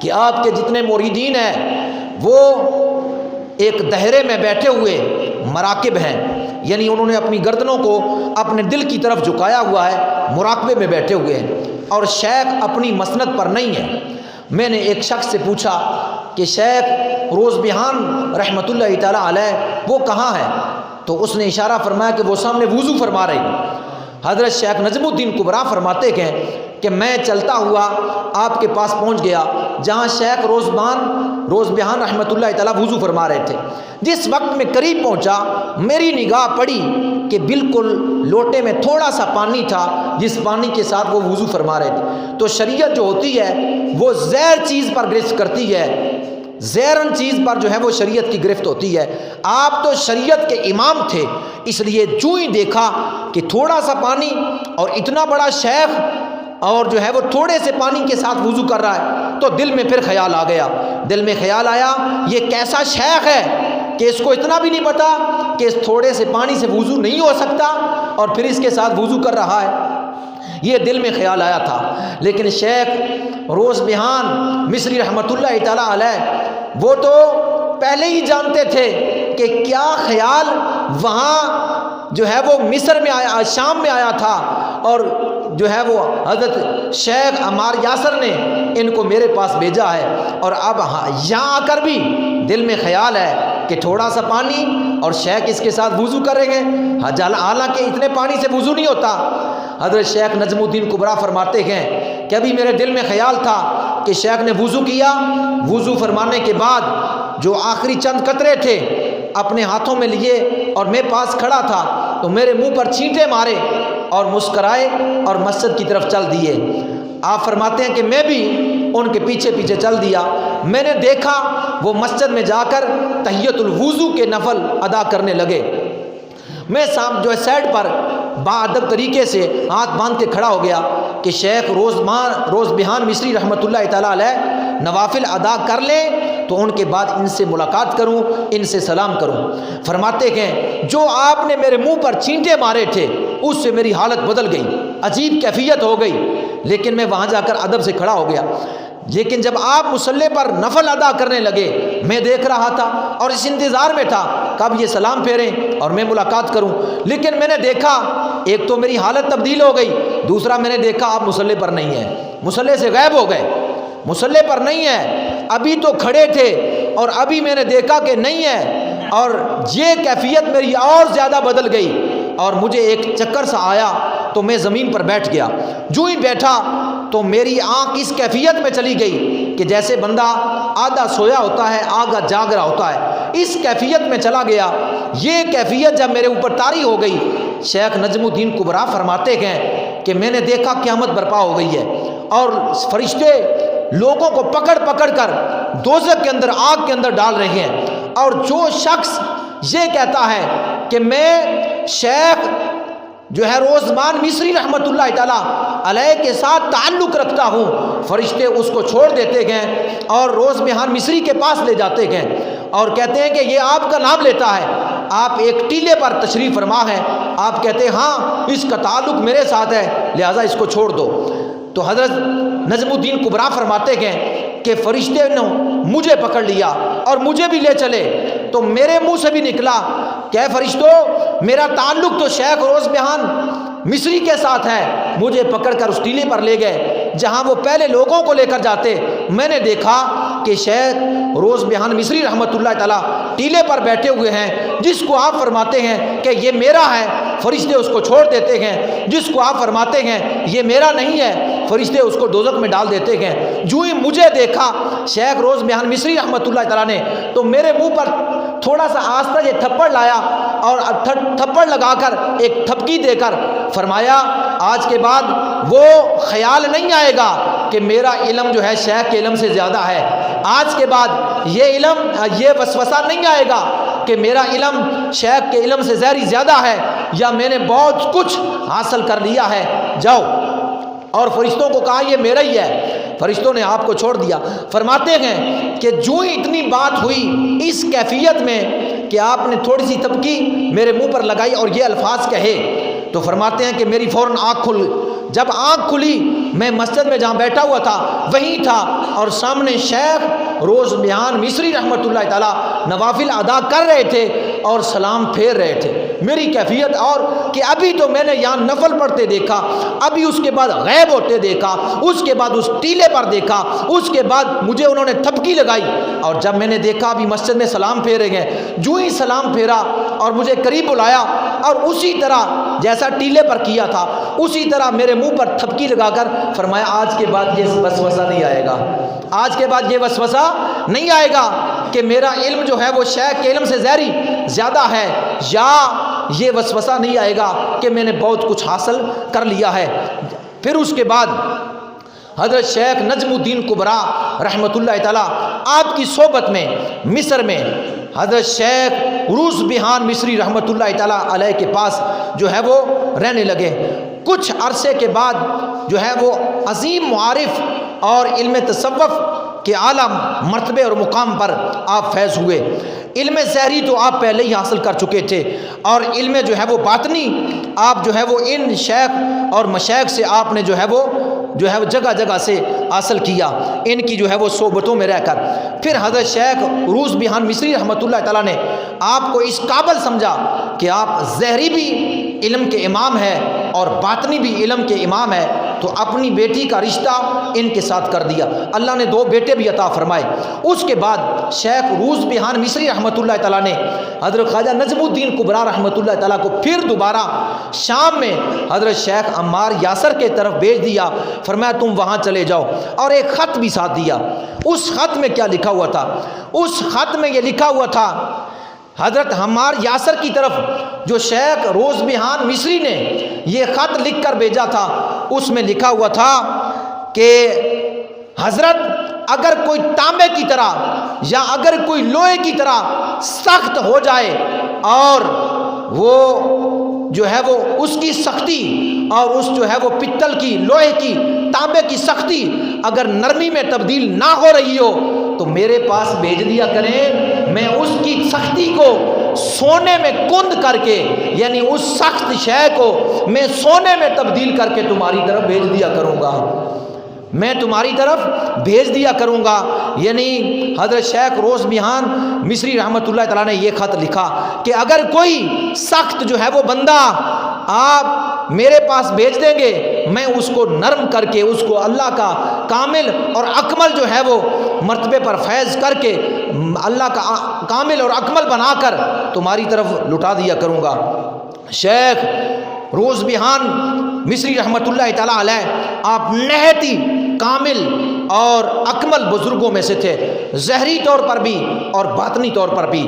کہ آپ کے جتنے مریدین ہیں وہ ایک دہرے میں بیٹھے ہوئے مراقب ہیں، یعنی انہوں نے اپنی گردنوں کو اپنے دل کی طرف جھکایا ہوا ہے، مراقبے میں بیٹھے ہوئے ہیں، اور شیخ اپنی مسند پر نہیں ہے۔ میں نے ایک شخص سے پوچھا کہ شیخ روز بیہان رحمۃ اللہ تعالیٰ علیہ وہ کہاں ہے؟ تو اس نے اشارہ فرمایا کہ وہ سامنے وضو فرما رہے ہیں۔ حضرت شیخ نجم الدین کبریٰ فرماتے ہیں کہ میں چلتا ہوا آپ کے پاس پہنچ گیا جہاں شیخ روز بیہان رحمۃ اللہ تعالیٰ وضو فرما رہے تھے۔ جس وقت میں قریب پہنچا میری نگاہ پڑی کہ بالکل لوٹے میں تھوڑا سا پانی تھا جس پانی کے ساتھ وہ وضو فرما رہے تھے۔ تو شریعت جو ہوتی ہے وہ زہر چیز پر گرفت کرتی ہے، زہرن چیز پر جو ہے وہ شریعت کی گرفت ہوتی ہے۔ آپ تو شریعت کے امام تھے، اس لیے جو ہی دیکھا کہ تھوڑا سا پانی اور اتنا بڑا شیخ اور جو ہے وہ تھوڑے سے پانی کے ساتھ وضو کر رہا ہے، تو دل میں پھر خیال آ گیا، دل میں خیال آیا یہ کیسا شیخ ہے کہ اس کو اتنا بھی نہیں پتا کہ اس تھوڑے سے پانی سے وضو نہیں ہو سکتا اور پھر اس کے ساتھ وضو کر رہا ہے، یہ دل میں خیال آیا تھا۔ لیکن شیخ روز بیہان مصری رحمۃ اللہ تعالیٰ علیہ وہ تو پہلے ہی جانتے تھے کہ کیا خیال وہاں جو ہے وہ مصر میں آیا، شام میں آیا تھا، اور جو ہے وہ حضرت شیخ عمار یاسر نے ان کو میرے پاس بھیجا ہے، اور اب یہاں آ کر بھی دل میں خیال ہے کہ تھوڑا سا پانی اور شیخ اس کے ساتھ وضو کریں گے، حالانکہ اتنے پانی سے وضو نہیں ہوتا۔ حضرت شیخ نجم الدین کبریٰ فرماتے ہیں کہ ابھی میرے دل میں خیال تھا کہ شیخ نے وضو کیا، وضو فرمانے کے بعد جو آخری چند قطرے تھے اپنے ہاتھوں میں لیے اور میں پاس کھڑا تھا تو میرے منہ پر چھینٹے مارے اور مسکرائے اور مسجد کی طرف چل دیے۔ آپ فرماتے ہیں کہ میں بھی ان کے پیچھے پیچھے چل دیا۔ میں نے دیکھا وہ مسجد میں جا کر تحیۃ الوضو کے نفل ادا کرنے لگے۔ میں جو ہے سائڈ پر باادب طریقے سے ہاتھ باندھ کے کھڑا ہو گیا کہ شیخ روز بیہان مصری رحمۃ اللہ تعالیٰ علیہ نوافل ادا کر لیں تو ان کے بعد ان سے ملاقات کروں، ان سے سلام کروں۔ فرماتے ہیں جو آپ نے میرے منہ پر چھینٹے مارے تھے اس سے میری حالت بدل گئی، عجیب کیفیت ہو گئی، لیکن میں وہاں جا کر ادب سے کھڑا ہو گیا۔ لیکن جب آپ مصلی پر نفل ادا کرنے لگے میں دیکھ رہا تھا اور اس انتظار میں تھا کب یہ سلام پھیریں اور میں ملاقات کروں، لیکن میں نے دیکھا ایک تو میری حالت تبدیل ہو گئی، دوسرا میں نے دیکھا آپ مصلی پر نہیں ہیں، مصلی سے غائب ہو گئے، مصلی پر نہیں ہے، ابھی تو کھڑے تھے اور ابھی میں نے دیکھا کہ نہیں ہے، اور یہ کیفیت میری اور زیادہ بدل گئی اور مجھے ایک چکر سا آیا تو میں زمین پر بیٹھ گیا۔ جو ہی بیٹھا تو میری آنکھ اس کیفیت میں چلی گئی کہ جیسے بندہ آدھا سویا ہوتا ہے آدھا جاگ رہا ہوتا ہے، اس کیفیت میں چلا گیا۔ یہ کیفیت جب میرے اوپر طاری ہو گئی، شیخ نجم الدین کبریٰ فرماتے ہیں کہ میں نے دیکھا قیامت برپا ہو گئی ہے اور فرشتے لوگوں کو پکڑ پکڑ کر دوزخ کے اندر، آگ کے اندر ڈال رہے ہیں، اور جو شخص یہ کہتا ہے کہ میں شیخ جو ہے روزمان مصری رحمۃ اللہ تعالیٰ علیہ کے ساتھ تعلق رکھتا ہوں، فرشتے اس کو چھوڑ دیتے ہیں اور روز بیہان مصری کے پاس لے جاتے ہیں اور کہتے ہیں کہ یہ آپ کا نام لیتا ہے، آپ ایک ٹیلے پر تشریف فرما ہیں، آپ کہتے ہیں ہاں اس کا تعلق میرے ساتھ ہے لہٰذا اس کو چھوڑ دو۔ تو حضرت نجم الدین کبریٰ فرماتے ہیں کہ فرشتے نے مجھے پکڑ لیا اور مجھے بھی لے چلے، تو میرے منہ سے بھی نکلا کہ اے فرشتوں میرا تعلق تو شیخ روز بیہان مصری کے ساتھ ہے، مجھے پکڑ کر اس ٹیلے پر لے گئے جہاں وہ پہلے لوگوں کو لے کر جاتے۔ میں نے دیکھا کہ شیخ روز بیہان مصری رحمۃ اللہ تعالیٰ ٹیلے پر بیٹھے ہوئے ہیں جس کو آپ فرماتے ہیں کہ یہ میرا ہے۔ فرشتے اس کو چھوڑ دیتے ہیں، جس کو آپ فرماتے ہیں یہ میرا نہیں ہے فرشتے اس کو دوزخ میں ڈال دیتے ہیں۔ جو ہی مجھے دیکھا شیخ روز بیان مصری رحمۃ اللہ تعالیٰ نے تو میرے منہ پر تھوڑا سا آستہ یہ تھپڑ لایا اور تھپڑ لگا کر ایک تھپکی دے کر فرمایا آج کے بعد وہ خیال نہیں آئے گا کہ میرا علم جو ہے شیخ کے علم سے زیادہ ہے، آج کے بعد یہ وسوسہ نہیں آئے گا کہ میرا علم شیخ کے علم سے زیادہ ہے یا میں نے بہت کچھ حاصل کر لیا ہے، جاؤ۔ اور فرشتوں کو کہا یہ میرا ہی ہے، فرشتوں نے آپ کو چھوڑ دیا۔ فرماتے ہیں کہ جو ہی اتنی بات ہوئی اس کیفیت میں کہ آپ نے تھوڑی سی تبکی میرے منہ پر لگائی اور یہ الفاظ کہے تو فرماتے ہیں کہ میری فوراً آنکھ کھل، جب آنکھ کھلی میں مسجد میں جہاں بیٹھا ہوا تھا وہیں تھا اور سامنے شیخ روز بیان مصری رحمۃ اللہ تعالیٰ نوافل ادا کر رہے تھے اور سلام پھیر رہے تھے۔ میری کیفیت اور کہ ابھی تو میں نے یہاں نفل پڑھتے دیکھا، ابھی اس کے بعد غیب ہوتے دیکھا، اس کے بعد اس ٹیلے پر دیکھا، اس کے بعد مجھے انہوں نے تھپکی لگائی اور جب میں نے دیکھا ابھی مسجد میں سلام پھیرے گئے، جو ہی سلام پھیرا اور مجھے قریب بلایا اور اسی طرح جیسا ٹیلے پر کیا تھا اسی طرح میرے منہ پر تھپکی لگا کر فرمایا آج کے بعد یہ وسوسہ نہیں آئے گا، آج کے بعد یہ وسوسہ نہیں آئے گا کہ میرا علم جو ہے وہ شیخ کے علم سے زیادہ ہے، یا یہ وسوسہ نہیں آئے گا کہ میں نے بہت کچھ حاصل کر لیا ہے۔ پھر اس کے بعد حضرت شیخ نجم الدین کبریٰ رحمۃ اللہ تعالیٰ آپ کی صحبت میں مصر میں حضرت شیخ روز بیان مصری رحمۃ اللہ تعالیٰ علیہ کے پاس جو ہے وہ رہنے لگے۔ کچھ عرصے کے بعد جو ہے وہ عظیم معارف اور علم تصوف کے اعلیٰ مرتبے اور مقام پر آپ فیض ہوئے۔ علم ظاہری تو آپ پہلے ہی حاصل کر چکے تھے اور علم جو ہے وہ باطنی آپ جو ہے وہ ان شیخ اور مشائخ سے آپ نے جو ہے وہ جگہ جگہ سے حاصل کیا، ان کی جو ہے وہ صحبتوں میں رہ کر۔ پھر حضرت شیخ روز بیان مصری رحمۃ اللہ تعالیٰ نے آپ کو اس قابل سمجھا کہ آپ ظاہری بھی علم کے امام ہیں اور باطنی بھی علم کے امام ہے، تو اپنی بیٹی کا رشتہ ان کے ساتھ کر دیا۔ اللہ نے 2 بیٹے بھی عطا فرمائے۔ اس کے بعد شیخ روز بیان مصری رحمۃ اللہ تعالیٰ نے حضرت خواجہ نجم الدین کبریٰ رحمۃ اللہ تعالیٰ کو پھر دوبارہ شام میں حضرت شیخ عمار یاسر کے طرف بھیج دیا، فرمایا تم وہاں چلے جاؤ، اور ایک خط بھی ساتھ دیا۔ اس خط میں کیا لکھا ہوا تھا؟ اس خط میں یہ لکھا ہوا تھا حضرت عمار یاسر کی طرف جو شیخ روز بیان مصری نے یہ خط لکھ کر بھیجا تھا، اس میں لکھا ہوا تھا کہ حضرت اگر کوئی تانبے کی طرح یا اگر کوئی لوہے کی طرح سخت ہو جائے اور وہ جو ہے وہ اس کی سختی اور اس جو ہے وہ پتل کی لوہے کی تانبے کی سختی اگر نرمی میں تبدیل نہ ہو رہی ہو تو میرے پاس بھیج دیا کریں، میں اس کی سختی کو سونے میں کند کر کے یعنی اس سخت شے کو میں سونے میں تبدیل کر کے تمہاری طرف بھیج دیا کروں گا، میں تمہاری طرف بھیج دیا کروں گا۔ یعنی حضرت شیخ روز بیان مصری رحمۃ اللہ تعالیٰ نے یہ خط لکھا کہ اگر کوئی سخت جو ہے وہ بندہ آپ میرے پاس بھیج دیں گے، میں اس کو نرم کر کے اس کو اللہ کا کامل اور اکمل جو ہے وہ مرتبے پر فیض کر کے اللہ کا کامل اور اکمل بنا کر تمہاری طرف لٹا دیا کروں گا۔ شیخ روز بیان مصری رحمۃ اللہ تعالیٰ علیہ آپ نہایتی کامل اور اکمل بزرگوں میں سے تھے، ظاہری طور پر بھی اور باطنی طور پر بھی۔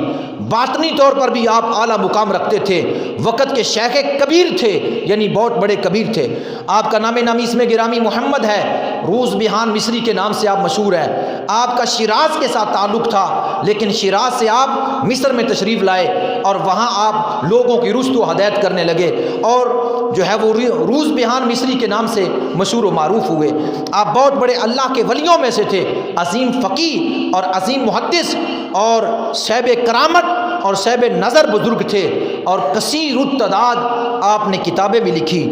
باطنی طور پر بھی آپ اعلیٰ مقام رکھتے تھے، وقت کے شیخ کبیر تھے، یعنی بہت بڑے کبیر تھے۔ آپ کا نام نامی اس میں گرامی محمد ہے، روز بیان مصری کے نام سے آپ مشہور ہیں۔ آپ کا شیراز کے ساتھ تعلق تھا، لیکن شیراز سے آپ مصر میں تشریف لائے اور وہاں آپ لوگوں کی رشد و ہدایت کرنے لگے اور جو ہے وہ روز بیان مصری کے نام سے مشہور و معروف ہوئے۔ آپ بہت بڑے اللہ کے ولیوں میں سے تھے، عظیم فقیہ اور عظیم محدث اور صاحب کرامت اور صاحب نظر بزرگ تھے اور کثیر التعداد آپ نے کتابیں بھی لکھی۔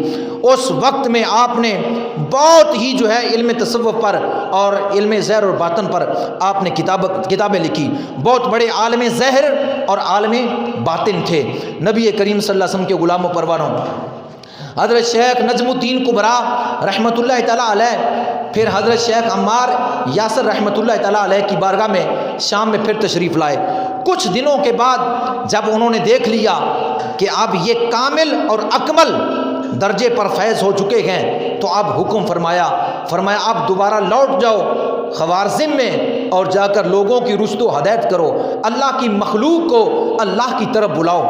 اس وقت میں آپ نے بہت ہی جو ہے علم تصوف پر اور علم ظاہر اور باطن پر آپ نے کتابیں لکھی۔ بہت بڑے عالم ظاہر اور عالم باطن تھے۔ نبی کریم صلی اللہ علیہ وسلم کے غلام و پروانوں حضرت شیخ نجم الدین کبریٰ رحمۃ اللہ تعالیٰ علیہ پھر حضرت شیخ عمار یاسر رحمۃ اللہ تعالیٰ علیہ کی بارگاہ میں شام میں پھر تشریف لائے۔ کچھ دنوں کے بعد جب انہوں نے دیکھ لیا کہ اب یہ کامل اور اکمل درجے پر فیض ہو چکے ہیں، تو اب حکم فرمایا اب دوبارہ لوٹ جاؤ خوارزم میں اور جا کر لوگوں کی رشد و ہدایت کرو، اللہ کی مخلوق کو اللہ کی طرف بلاؤ۔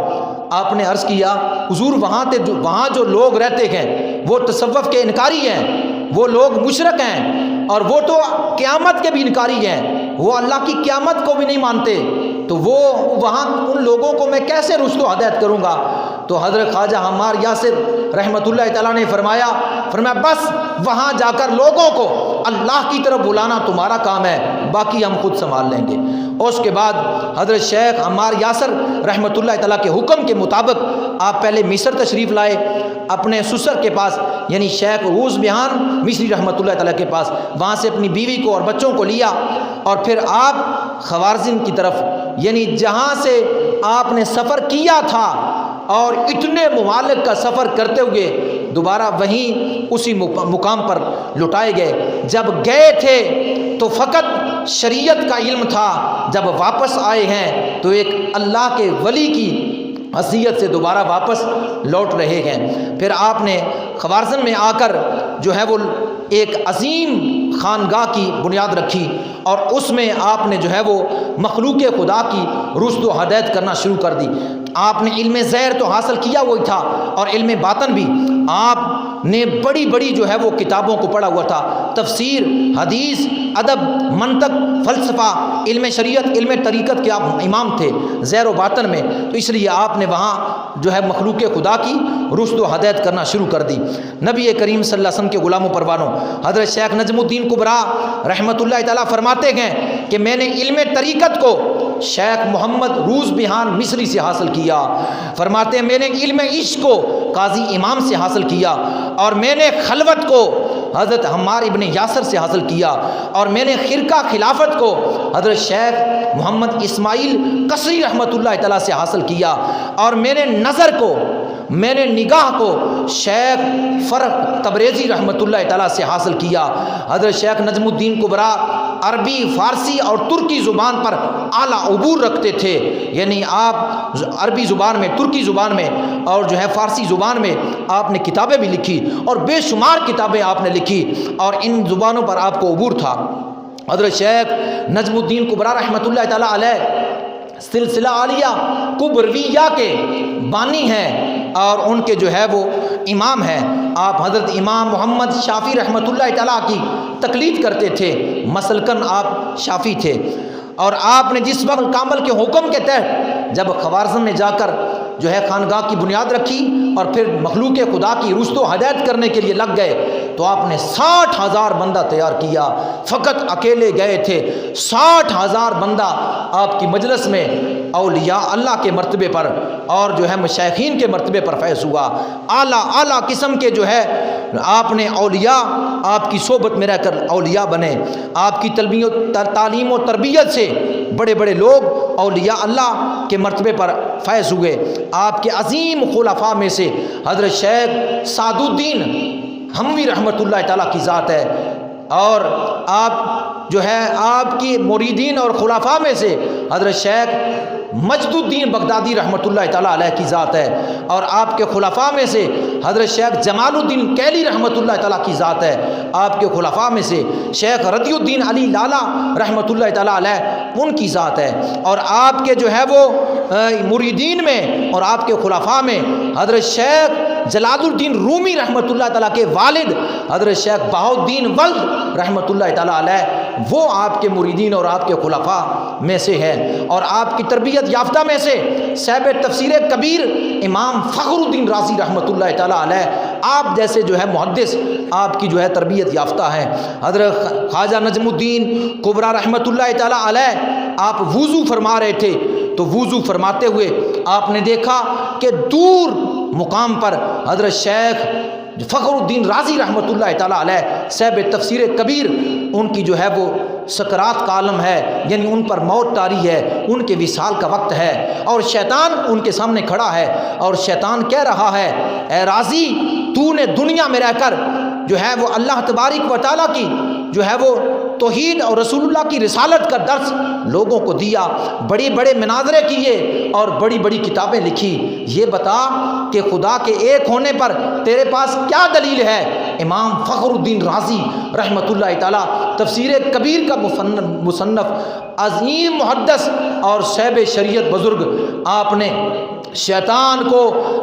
آپ نے عرض کیا حضور وہاں جو لوگ رہتے ہیں وہ تصوف کے انکاری ہیں، وہ لوگ مشرک ہیں، اور وہ تو قیامت کے بھی انکاری ہیں، وہ اللہ کی قیامت کو بھی نہیں مانتے، تو وہ وہاں ان لوگوں کو میں کیسے رشد و ہدایت کروں گا؟ تو حضرت خواجہ عمار یاسر رحمۃ اللہ تعالیٰ نے فرمایا بس وہاں جا کر لوگوں کو اللہ کی طرف بلانا تمہارا کام ہے، باقی ہم خود سنبھال لیں گے۔ اور اس کے بعد حضرت شیخ عمار یاسر رحمۃ اللہ تعالیٰ کے حکم کے مطابق آپ پہلے مصر تشریف لائے اپنے سسر کے پاس، یعنی شیخ روز بیان مصری رحمۃ اللہ تعالیٰ کے پاس، وہاں سے اپنی بیوی کو اور بچوں کو لیا، اور پھر آپ خوارزم کی طرف، یعنی جہاں سے آپ نے سفر کیا تھا اور اتنے ممالک کا سفر کرتے ہوئے دوبارہ وہیں اسی مقام پر لٹائے گئے۔ جب گئے تھے تو فقط شریعت کا علم تھا، جب واپس آئے ہیں تو ایک اللہ کے ولی کی حیثیت سے دوبارہ واپس لوٹ رہے ہیں۔ پھر آپ نے خوارزم میں آ کر جو ہے وہ ایک عظیم خانگاہ کی بنیاد رکھی، اور اس میں آپ نے جو ہے وہ مخلوق خدا کی رشد و ہدایت کرنا شروع کر دی۔ آپ نے علم ظاہر تو حاصل کیا وہی تھا، اور علم باطن بھی آپ نے بڑی بڑی جو ہے وہ کتابوں کو پڑھا ہوا تھا، تفسیر، حدیث، ادب، منطق، فلسفہ، علم شریعت، علم طریقت کے آپ امام تھے ظاہر و باطن میں، تو اس لیے آپ نے وہاں جو ہے مخلوق خدا کی رشد و ہدایت کرنا شروع کر دی۔ نبی کریم صلی اللہ علیہ وسلم کے غلاموں پروانوں حضرت شیخ نجم الدین کبریٰ رحمۃ اللہ تعالیٰ فرماتے ہیں کہ میں نے علم طریقت کو شیخ محمد روز بیان مصری سے حاصل کیا، فرماتے ہیں میں نے علم عشق کو قاضی امام سے حاصل کیا، اور میں نے خلوت کو حضرت عمار ابن یاسر سے حاصل کیا، اور میں نے خرقہ خلافت کو حضرت شیخ محمد اسماعیل قصری رحمۃ اللہ تعالیٰ سے حاصل کیا، اور میں نے نظر کو، میں نے نگاہ کو شیخ فرق تبریزی رحمۃ اللہ تعالیٰ سے حاصل کیا۔ حضرت شیخ نجم الدین کبریٰ عربی، فارسی اور ترکی زبان پر اعلیٰ عبور رکھتے تھے، یعنی آپ عربی زبان میں، ترکی زبان میں اور جو ہے فارسی زبان میں آپ نے کتابیں بھی لکھی، اور بے شمار کتابیں آپ نے لکھی، اور ان زبانوں پر آپ کو عبور تھا۔ حضرت شیخ نجم الدین کبریٰ رحمۃ اللہ تعالیٰ علیہ سلسلہ عالیہ کبرویہ کے بانی ہیں، اور ان کے جو ہے وہ امام ہیں۔ آپ حضرت امام محمد شافعی رحمۃ اللہ تعالیٰ کی تقلید کرتے تھے، مسلکن آپ شافعی تھے، اور آپ نے جس وقت کامل کے حکم کے تحت جب خوارزم میں جا کر جو ہے خانگاہ کی بنیاد رکھی اور پھر مخلوق خدا کی رشد و ہدایت کرنے کے لیے لگ گئے، تو آپ نے 60,000 بندہ تیار کیا، فقط اکیلے گئے تھے، 60,000 بندہ آپ کی مجلس میں اولیاء اللہ کے مرتبے پر اور جو ہے مشائخین کے مرتبے پر فیض ہوا۔ اعلیٰ قسم کے جو ہے آپ نے اولیاء آپ کی صحبت میں رہ کر اولیاء بنے، آپ کی تعلیم و تربیت سے بڑے بڑے لوگ اولیاء اللہ کے مرتبے پر فیض ہوئے۔ آپ کے عظیم خلفاء میں سے حضرت شیخ سعد الدین حموی رحمۃ اللہ تعالیٰ کی ذات ہے، اور آپ جو ہے آپ کی مریدین اور خلفاء میں سے حضرت شیخ مجد الدین بغدادی رحمۃ اللہ تعالیٰ علیہ کی ذات ہے، اور آپ کے خلفاء میں سے حضرت شیخ جمال الدین کیلی رحمۃ اللہ تعالیٰ کی ذات ہے، آپ کے خلفاء میں سے شیخ رضی الدین علی لالا رحمۃ اللہ تعالیٰ علیہ ان کی ذات ہے، اور آپ کے جو ہے وہ مریدین میں اور آپ کے خلفاء میں حضرت شیخ جلال الدین رومی رحمۃ اللہ تعالیٰ کے والد حضرت شیخ بہاؤالدین ولد رحمۃ اللہ تعالیٰ علیہ وہ آپ کے مریدین اور آپ کے خلفاء میں سے ہیں، اور آپ کی تربیت یافتہ میں سے صاحب تفسیر کبیر امام فخر الدین رازی رحمۃ اللہ تعالیٰ علیہ آپ جیسے جو ہے محدث آپ کی جو ہے تربیت یافتہ ہیں۔ حضرت خواجہ نجم الدین کبریٰ رحمۃ اللہ تعالیٰ علیہ آپ وضو فرما رہے تھے، تو وضو فرماتے ہوئے آپ نے دیکھا کہ دور مقام پر حضرت شیخ فخر الدین رازی رحمۃ اللہ تعالیٰ علیہ صاحب تفسیر کبیر ان کی جو ہے وہ سکرات کا عالم ہے، یعنی ان پر موت طاری ہے، ان کے وصال کا وقت ہے، اور شیطان ان کے سامنے کھڑا ہے، اور شیطان کہہ رہا ہے اے رازی تو نے دنیا میں رہ کر جو ہے وہ اللہ تبارک و تعالیٰ کی جو ہے وہ توحید اور رسول اللہ کی رسالت کا درس لوگوں کو دیا، بڑے بڑے مناظرے کیے اور بڑی بڑی کتابیں لکھی۔ یہ بتا کہ خدا کے ایک ہونے پر تیرے پاس کیا دلیل ہے؟ امام فخر الدین رازی رحمۃ اللہ تعالی تفسیر کبیر کا مصنف، عظیم محدث اور صاحب شریعت بزرگ، آپ نے شیطان کو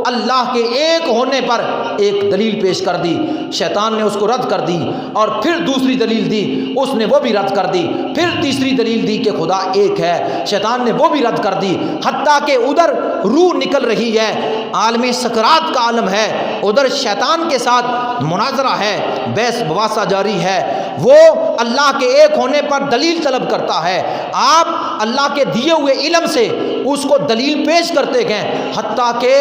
اللہ کے ایک ہونے پر ایک دلیل پیش کر دی، شیطان نے اس کو رد کر دی، اور پھر دوسری دلیل دی، اس نے وہ بھی رد کر دی، پھر تیسری دلیل دی کہ خدا ایک ہے، شیطان نے وہ بھی رد کر دی، حتیٰ کہ ادھر روح نکل رہی ہے، عالم سکرات کا عالم ہے، ادھر شیطان کے ساتھ مناظرہ ہے، بحث مباحثہ جاری ہے، وہ اللہ کے ایک ہونے پر دلیل طلب کرتا ہے، آپ اللہ کے دیے ہوئے علم سے اس کو دلیل پیش کرتے گئے، حتیٰ کہ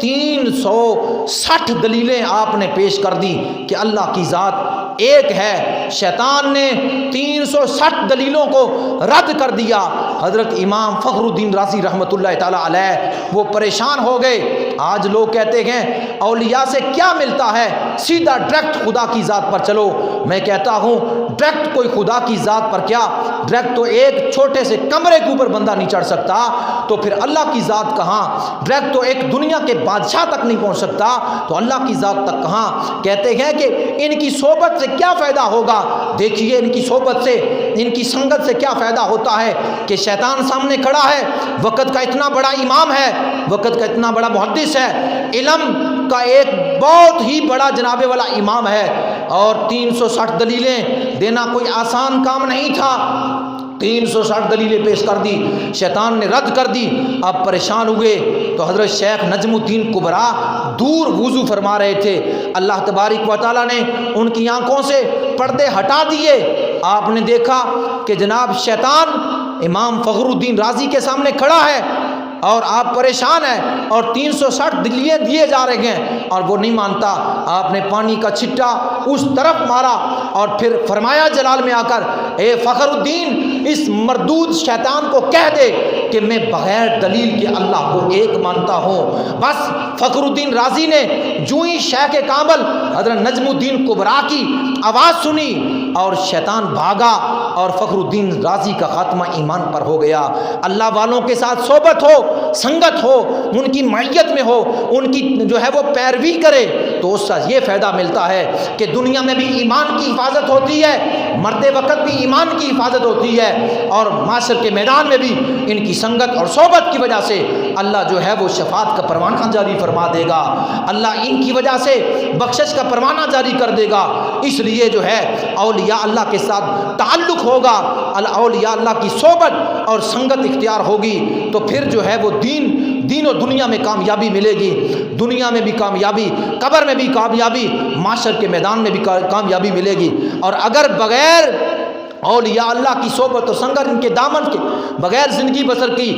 360 دلیلیں آپ نے پیش کر دی کہ اللہ کی ذات ایک ہے۔ شیطان نے 360 دلیلوں کو رد کر دیا۔ حضرت امام فخر الدین رازی رحمۃ اللہ تعالی علیہ وہ پریشان ہو گئے۔ آج لوگ کہتے ہیں اولیاء سے کیا ملتا ہے، سیدھا ڈائریکٹ خدا کی ذات پر چلو۔ میں کہتا ہوں ڈائریکٹ کوئی خدا کی ذات پر کیا، ڈائریکٹ تو ایک چھوٹے سے کمرے کے اوپر بندہ نہیں چڑھ سکتا، تو پھر اللہ کی ذات کہاں؟ ڈائریکٹ تو ایک دنیا کے بادشاہ تک نہیں پہنچ سکتا، تو اللہ کی ذات تک کہاں؟ کہتے ہیں کہ ان کی صحبت سے کیا فائدہ ہوگا؟ دیکھیے ان کی صحبت سے، ان کی سنگت سے کیا فائدہ ہوتا ہے کہ شیطان سامنے کھڑا ہے، وقت کا اتنا بڑا امام ہے، وقت کا اتنا بڑا محدث ہے، علم کا ایک بہت ہی بڑا جناب والا امام ہے، اور 360 دلیلیں دینا کوئی آسان کام نہیں تھا۔ 360 دلیلیں پیش کر دی، شیطان نے رد کر دی۔ اب پریشان ہوئے تو حضرت شیخ نجم الدین کبریٰ دور وضو فرما رہے تھے، اللہ تبارک و تعالیٰ نے ان کی آنکھوں سے پردے ہٹا دیے۔ آپ نے دیکھا کہ جناب شیطان امام فخر الدین رازی کے سامنے کھڑا ہے اور آپ پریشان ہیں، اور 360 دلیلیں دیے جا رہے ہیں اور وہ نہیں مانتا۔ آپ نے پانی کا چھٹا اس طرف مارا اور پھر فرمایا جلال میں آ کر، اے فخر الدین اس مردود شیطان کو کہہ دے کہ میں بغیر دلیل کے اللہ کو ایک مانتا ہوں۔ بس فخر الدین رازی نے جو ہی شیخ کامل حضرت نجم الدین کبریٰ کی آواز سنی اور شیطان بھاگا، اور فخر الدین رازی کا خاتمہ ایمان پر ہو گیا۔ اللہ والوں کے ساتھ صحبت ہو، سنگت ہو، ان کی معیت میں ہو، ان کی جو ہے وہ پیروی کرے، تو اس سے یہ فائدہ ملتا ہے کہ دنیا میں بھی ایمان کی حفاظت ہوتی ہے، مرتے وقت بھی ایمان کی حفاظت ہوتی ہے، اور معاشر کے میدان میں بھی ان کی سنگت اور صحبت کی وجہ سے اللہ جو ہے وہ شفاعت کا پروانہ جاری فرما دے گا، اللہ ان کی وجہ سے بخشش کا پروانہ جاری کر دے گا۔ اس لیے جو ہے اولیاء اللہ کے ساتھ تعلق ہوگا، اولیاء اللہ کی صحبت اور سنگت اختیار ہوگی، تو پھر جو ہے وہ دین و دنیا میں کامیابی ملے گی، دنیا میں بھی کامیابی، قبر میں بھی کامیابی، معاشر کے میدان میں بھی کامیابی ملے گی۔ اور اگر بغیر اولیاء اللہ کی صحبت و سنگت، ان کے دامن کے بغیر زندگی بسر کی،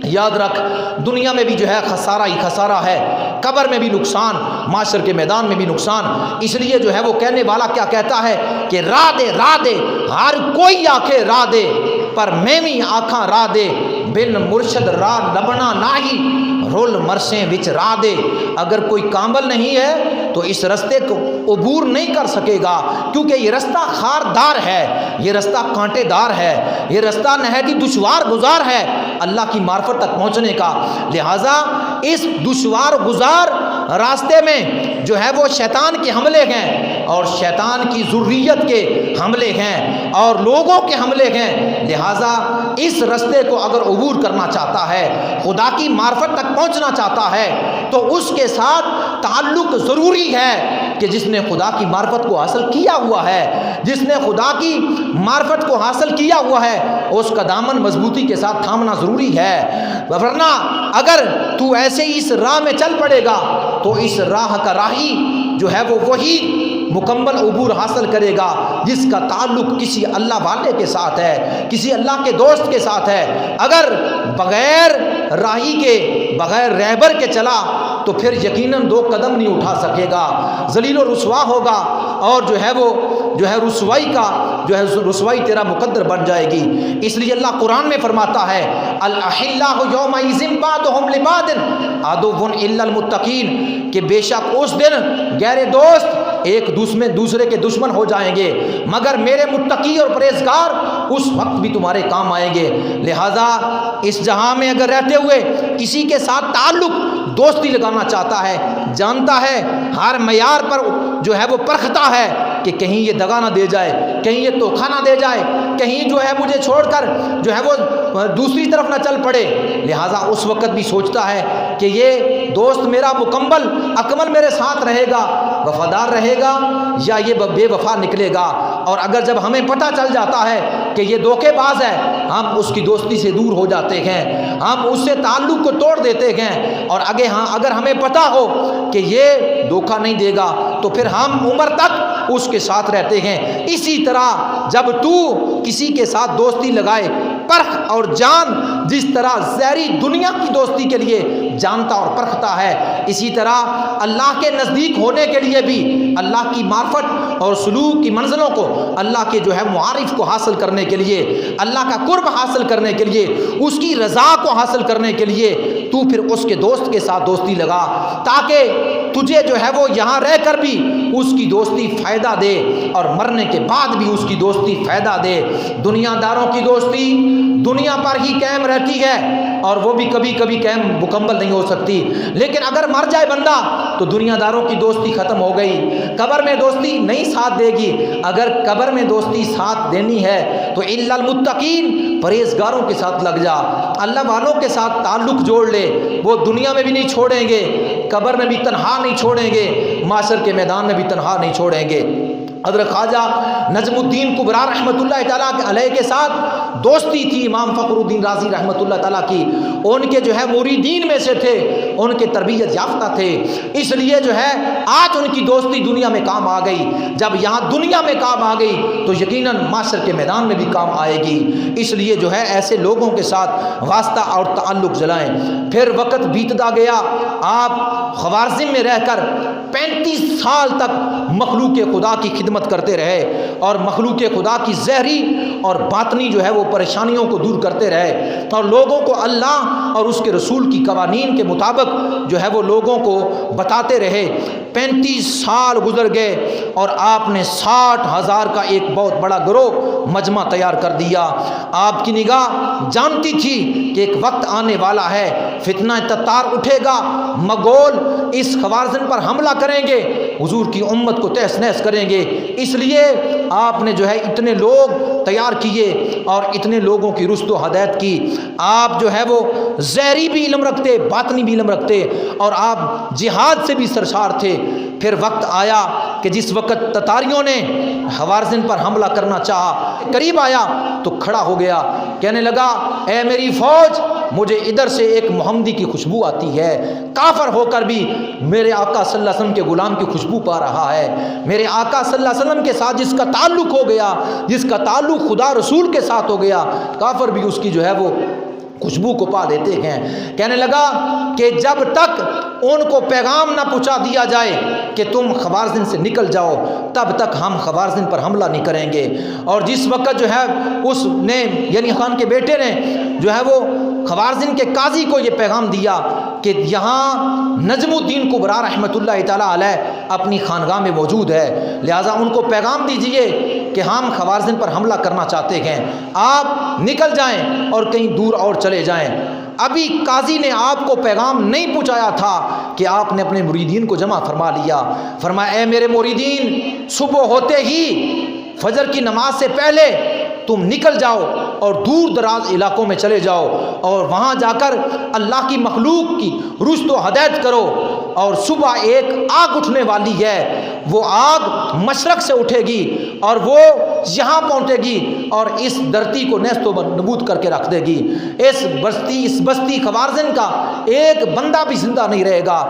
یاد رکھ دنیا میں بھی جو ہے خسارہ ہی خسارہ ہے، قبر میں بھی نقصان، معاشر کے میدان میں بھی نقصان۔ اس لیے جو ہے وہ کہنے والا کیا کہتا ہے کہ راہ دے ہر کوئی آنکھیں راہ دے، پر میں بھی آنکھاں راہ دے، بن مرشد راہ لبنا ناہی، رول مرسیں وچ راہ دے۔ اگر کوئی کامل نہیں ہے تو اس رستے کو عبور نہیں کر سکے گا، کیونکہ یہ رستہ خاردار ہے، یہ رستہ کانٹے دار ہے، یہ رستہ نہایت ہی دشوار گزار ہے اللہ کی معرفت تک پہنچنے کا۔ لہٰذا اس دشوار گزار راستے میں جو ہے وہ شیطان کے حملے ہیں، اور شیطان کی ذریت کے حملے ہیں، اور لوگوں کے حملے ہیں۔ لہٰذا اس رستے کو اگر عبور کرنا چاہتا ہے، خدا کی معرفت تک پہنچنا چاہتا ہے، تو اس کے ساتھ تعلق ضروری ہے کہ جس نے خدا کی معرفت کو حاصل کیا ہوا ہے، جس نے خدا کی معرفت کو حاصل کیا ہوا ہے، اس کا دامن مضبوطی کے ساتھ تھامنا ضروری ہے۔ ورنہ اگر تو ایسے ہی اس راہ میں چل پڑے گا تو اس راہ کا راہی جو ہے وہ وہی مکمل عبور حاصل کرے گا جس کا تعلق کسی اللہ والے کے ساتھ ہے، کسی اللہ کے دوست کے ساتھ ہے۔ اگر بغیر راہی کے، بغیر رہبر کے چلا تو پھر یقیناً 2 قدم نہیں اٹھا سکے گا، ذلیل و رسوا ہوگا، اور جو ہے وہ رسوائی تیرا مقدر بن جائے گی۔ اس لیے اللہ قرآن میں فرماتا ہے الاحلاء یومئذ بعضهم لبعض عدو الا المتقین، کہ بے شک اس دن غیر دوست ایک دوسرے کے دشمن ہو جائیں گے، مگر میرے متقی اور پرہیزگار اس وقت بھی تمہارے کام آئیں گے۔ لہٰذا اس جہاں میں اگر رہتے ہوئے کسی کے ساتھ تعلق دوستی لگانا چاہتا ہے، جانتا ہے ہر معیار پر جو ہے وہ پرکھتا ہے کہ کہیں یہ دغا نہ دے جائے، کہیں یہ دھوکہ نہ دے جائے، کہیں جو ہے مجھے چھوڑ کر جو ہے وہ دوسری طرف نہ چل پڑے، لہٰذا اس وقت بھی سوچتا ہے کہ یہ دوست میرا مکمل اکمل میرے ساتھ رہے گا، وفادار رہے گا، یا یہ بے وفا نکلے گا۔ اور اگر جب ہمیں پتہ چل جاتا ہے کہ یہ دھوکے باز ہے، ہم اس کی دوستی سے دور ہو جاتے ہیں، ہم اس سے تعلق کو توڑ دیتے ہیں۔ اور اگر ہمیں پتہ ہو کہ یہ دھوکہ نہیں دے گا تو پھر ہم عمر تک اس کے ساتھ رہتے ہیں۔ اسی طرح جب تو کسی کے ساتھ دوستی لگائے، پرکھ اور جان، جس طرح زہری دنیا کی دوستی کے لیے جانتا اور پرکھتا ہے، اسی طرح اللہ کے نزدیک ہونے کے لیے بھی، اللہ کی معرفت اور سلوک کی منزلوں کو، اللہ کے جو ہے معارف کو حاصل کرنے کے لیے، اللہ کا قرب حاصل کرنے کے لیے، اس کی رضا کو حاصل کرنے کے لیے تو پھر اس کے دوست کے ساتھ دوستی لگا، تاکہ تجھے جو ہے وہ یہاں رہ کر بھی اس کی دوستی فائدہ دے اور مرنے کے بعد بھی اس کی دوستی فائدہ دے۔ دنیا داروں کی دوستی دنیا پر ہی قائم رہتی ہے اور وہ بھی کبھی کبھی قائم مکمل نہیں ہو سکتی، لیکن اگر مر جائے بندہ تو دنیا داروں کی دوستی ختم ہو گئی، قبر میں دوستی نہیں ساتھ دے گی۔ اگر قبر میں دوستی ساتھ دینی ہے تو الا المتقین، پرہیزگاروں کے ساتھ لگ جا، اللہ والوں کے ساتھ تعلق جوڑ لے، وہ دنیا میں بھی نہیں چھوڑیں گے، قبر میں بھی تنہا نہیں چھوڑیں گے، معاشر کے میدان میں بھی تنہا نہیں چھوڑیں گے۔ حضرت خواجہ نجم الدین کبریٰ رحمۃ اللہ تعالیٰ علیہ کے ساتھ دوستی تھی امام فخر الدین رازی رحمۃ اللہ تعالیٰ کی، ان کے جو ہے مریدین میں سے تھے، ان کے تربیت یافتہ تھے، اس لیے جو ہے آج ان کی دوستی دنیا میں کام آ گئی۔ جب یہاں دنیا میں کام آ گئی تو یقیناً معاشر کے میدان میں بھی کام آئے گی، اس لیے جو ہے ایسے لوگوں کے ساتھ واسطہ اور تعلق جلائیں۔ پھر وقت بیتتا گیا، آپ خوارزم میں رہ کر 35 سال تک مخلوق خدا کی خدمت کرتے رہے اور مخلوق خدا کی ظاہری اور باطنی جو ہے وہ پریشانیوں کو دور کرتے رہے اور لوگوں کو اللہ اور اس کے رسول کی قوانین کے مطابق جو ہے وہ لوگوں کو بتاتے رہے۔ 35 سال گزر گئے اور آپ نے 60,000 کا ایک بہت بڑا گروہ مجمع تیار کر دیا۔ آپ کی نگاہ جانتی تھی کہ ایک وقت آنے والا ہے، فتنہ تتار اٹھے گا، مغول اس خوارزم پر حملہ کریں گے، حضور کی امت کو تہس نہس کریں گے، اس لیے آپ نے جو ہے اتنے لوگ تیار کیے اور اتنے لوگوں کی رشد و ہدایت کی۔ آپ جو ہے وہ ظاہری بھی علم رکھتے، باطنی بھی علم رکھتے اور آپ جہاد سے بھی سرشار تھے۔ پھر وقت آیا کہ جس وقت تتاریوں نے خوارزم پر حملہ کرنا چاہا، قریب آیا تو کھڑا ہو گیا، کہنے لگا اے میری فوج، مجھے ادھر سے ایک محمدی کی خوشبو آتی ہے، کافر ہو کر بھی میرے آقا صلی اللہ علیہ وسلم کے غلام کی خوشبو پا رہا ہے، میرے آقا صلی اللہ علیہ وسلم کے ساتھ جس کا تعلق ہو گیا، جس کا تعلق خدا رسول کے ساتھ ہو گیا، کافر بھی اس کی جو ہے وہ خوشبو کو پا دیتے ہیں۔ کہنے لگا کہ جب تک ان کو پیغام نہ پہنچا دیا جائے کہ تم خوارزم سے نکل جاؤ، تب تک ہم خوارزم پر حملہ نہیں کریں گے۔ اور جس وقت جو ہے اس نے یعنی خان کے بیٹے نے جو ہے وہ خوارزم کے قاضی کو یہ پیغام دیا کہ یہاں نجم الدین کبریٰ رحمۃ اللہ تعالیٰ علیہ اپنی خانگاہ میں موجود ہے، لہٰذا ان کو پیغام دیجئے کہ ہم خوارزم پر حملہ کرنا چاہتے ہیں، آپ نکل جائیں اور کہیں دور اور چلے جائیں۔ ابھی قاضی نے آپ کو پیغام نہیں پہنچایا تھا کہ آپ نے اپنے مریدین کو جمع فرما لیا، فرمایا اے میرے مریدین، صبح ہوتے ہی فجر کی نماز سے پہلے تم نکل جاؤ اور دور دراز علاقوں میں چلے جاؤ اور وہاں جا کر اللہ کی مخلوق کی رشد و ہدایت کرو، اور صبح ایک آگ اٹھنے والی ہے، وہ آگ مشرق سے اٹھے گی اور وہ یہاں پہنچے گی اور اس دھرتی کو نیست و نبود کر کے رکھ دے گی۔ اس بستی خوارزم کا ایک بندہ بھی زندہ نہیں رہے گا،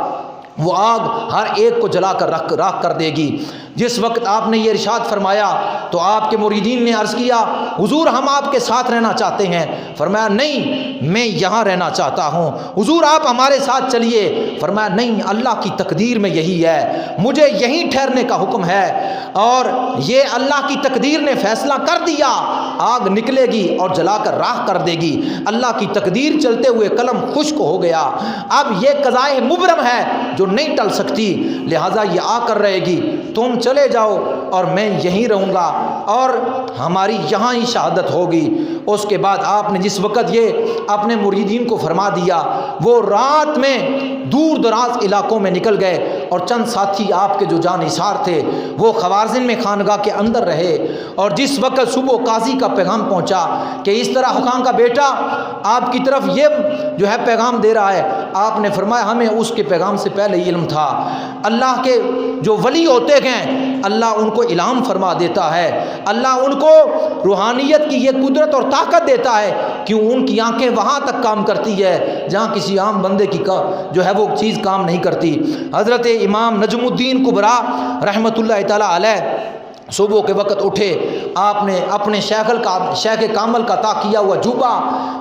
وہ آگ ہر ایک کو جلا کر راکھ کر دے گی۔ جس وقت آپ نے یہ ارشاد فرمایا تو آپ کے مریدین نے عرض کیا حضور ہم آپ کے ساتھ رہنا چاہتے ہیں، فرمایا نہیں میں یہاں رہنا چاہتا ہوں، حضور آپ ہمارے ساتھ چلیے، فرمایا نہیں اللہ کی تقدیر میں یہی ہے، مجھے یہیں ٹھہرنے کا حکم ہے، اور یہ اللہ کی تقدیر نے فیصلہ کر دیا، آگ نکلے گی اور جلا کر راکھ کر دے گی، اللہ کی تقدیر چلتے ہوئے قلم خشک ہو گیا، اب یہ قضائے مبرم ہے جو نہیں ٹل سکتی، لہٰذا یہ آ کر رہے گی، تم چلے جاؤ اور میں یہیں رہوں گا اور ہماری یہاں ہی شہادت ہوگی۔ اس کے بعد آپ نے جس وقت یہ اپنے مریدین کو فرما دیا، وہ رات میں دور دراز علاقوں میں نکل گئے اور چند ساتھی آپ کے جو جانثار تھے وہ خوارزم میں خانگاہ کے اندر رہے۔ اور جس وقت صبح قاضی کا پیغام پہنچا کہ اس طرح خاں کا بیٹا آپ کی طرف یہ جو ہے پیغام دے رہا ہے، آپ نے فرمایا ہمیں اس کے پیغام سے پہلے علم تھا۔ اللہ کے جو ولی ہوتے ہیں اللہ ان کو الہام فرما دیتا ہے، اللہ ان کو روحانیت کی یہ قدرت اور طاقت دیتا ہے، کیوں ان کی آنکھیں وہاں تک کام کرتی ہے جہاں کسی عام بندے کی جو ہے وہ چیز کام نہیں کرتی۔ حضرت امام نجم الدین کبریٰ رحمۃ اللہ تعالیٰ علیہ صبح کے وقت اٹھے، آپ نے اپنے شیخ کامل کا طا کیا ہوا جوبہ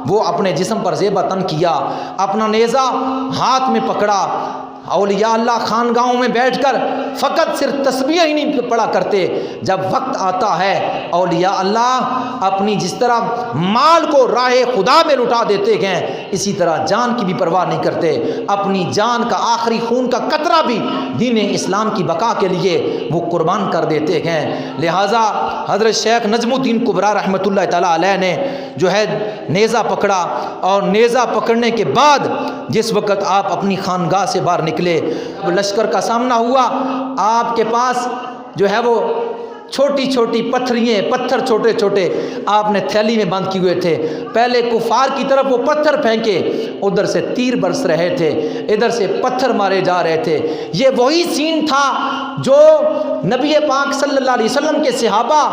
وہ اپنے جسم پر زیبہ تن کیا، اپنا نیزہ ہاتھ میں پکڑا۔ اولیاء اللہ خانگاہوں میں بیٹھ کر فقط صرف تسبیح ہی نہیں پڑھا کرتے، جب وقت آتا ہے اولیاء اللہ اپنی جس طرح مال کو راہ خدا میں لٹا دیتے ہیں اسی طرح جان کی بھی پرواہ نہیں کرتے، اپنی جان کا آخری خون کا قطرہ بھی دین اسلام کی بقا کے لیے وہ قربان کر دیتے ہیں۔ لہٰذا حضرت شیخ نجم الدین کبریٰ رحمۃ اللہ تعالیٰ علیہ نے جو ہے نیزہ پکڑا، اور نیزہ پکڑنے کے بعد جس وقت آپ اپنی خانگاہ سے باہر نکلے لشکر کا سامنا ہوا، آپ کے پاس جو ہے وہ چھوٹی چھوٹی پتھر چھوٹے چھوٹے آپ نے تھیلی میں بند کیے ہوئے تھے۔ پہلے کفار کی طرف وہ پتھر پھینکے، ادھر سے تیر برس رہے تھے، ادھر سے پتھر مارے جا رہے تھے۔ یہ وہی سین تھا جو نبی پاک صلی اللہ علیہ وسلم کے صحابہ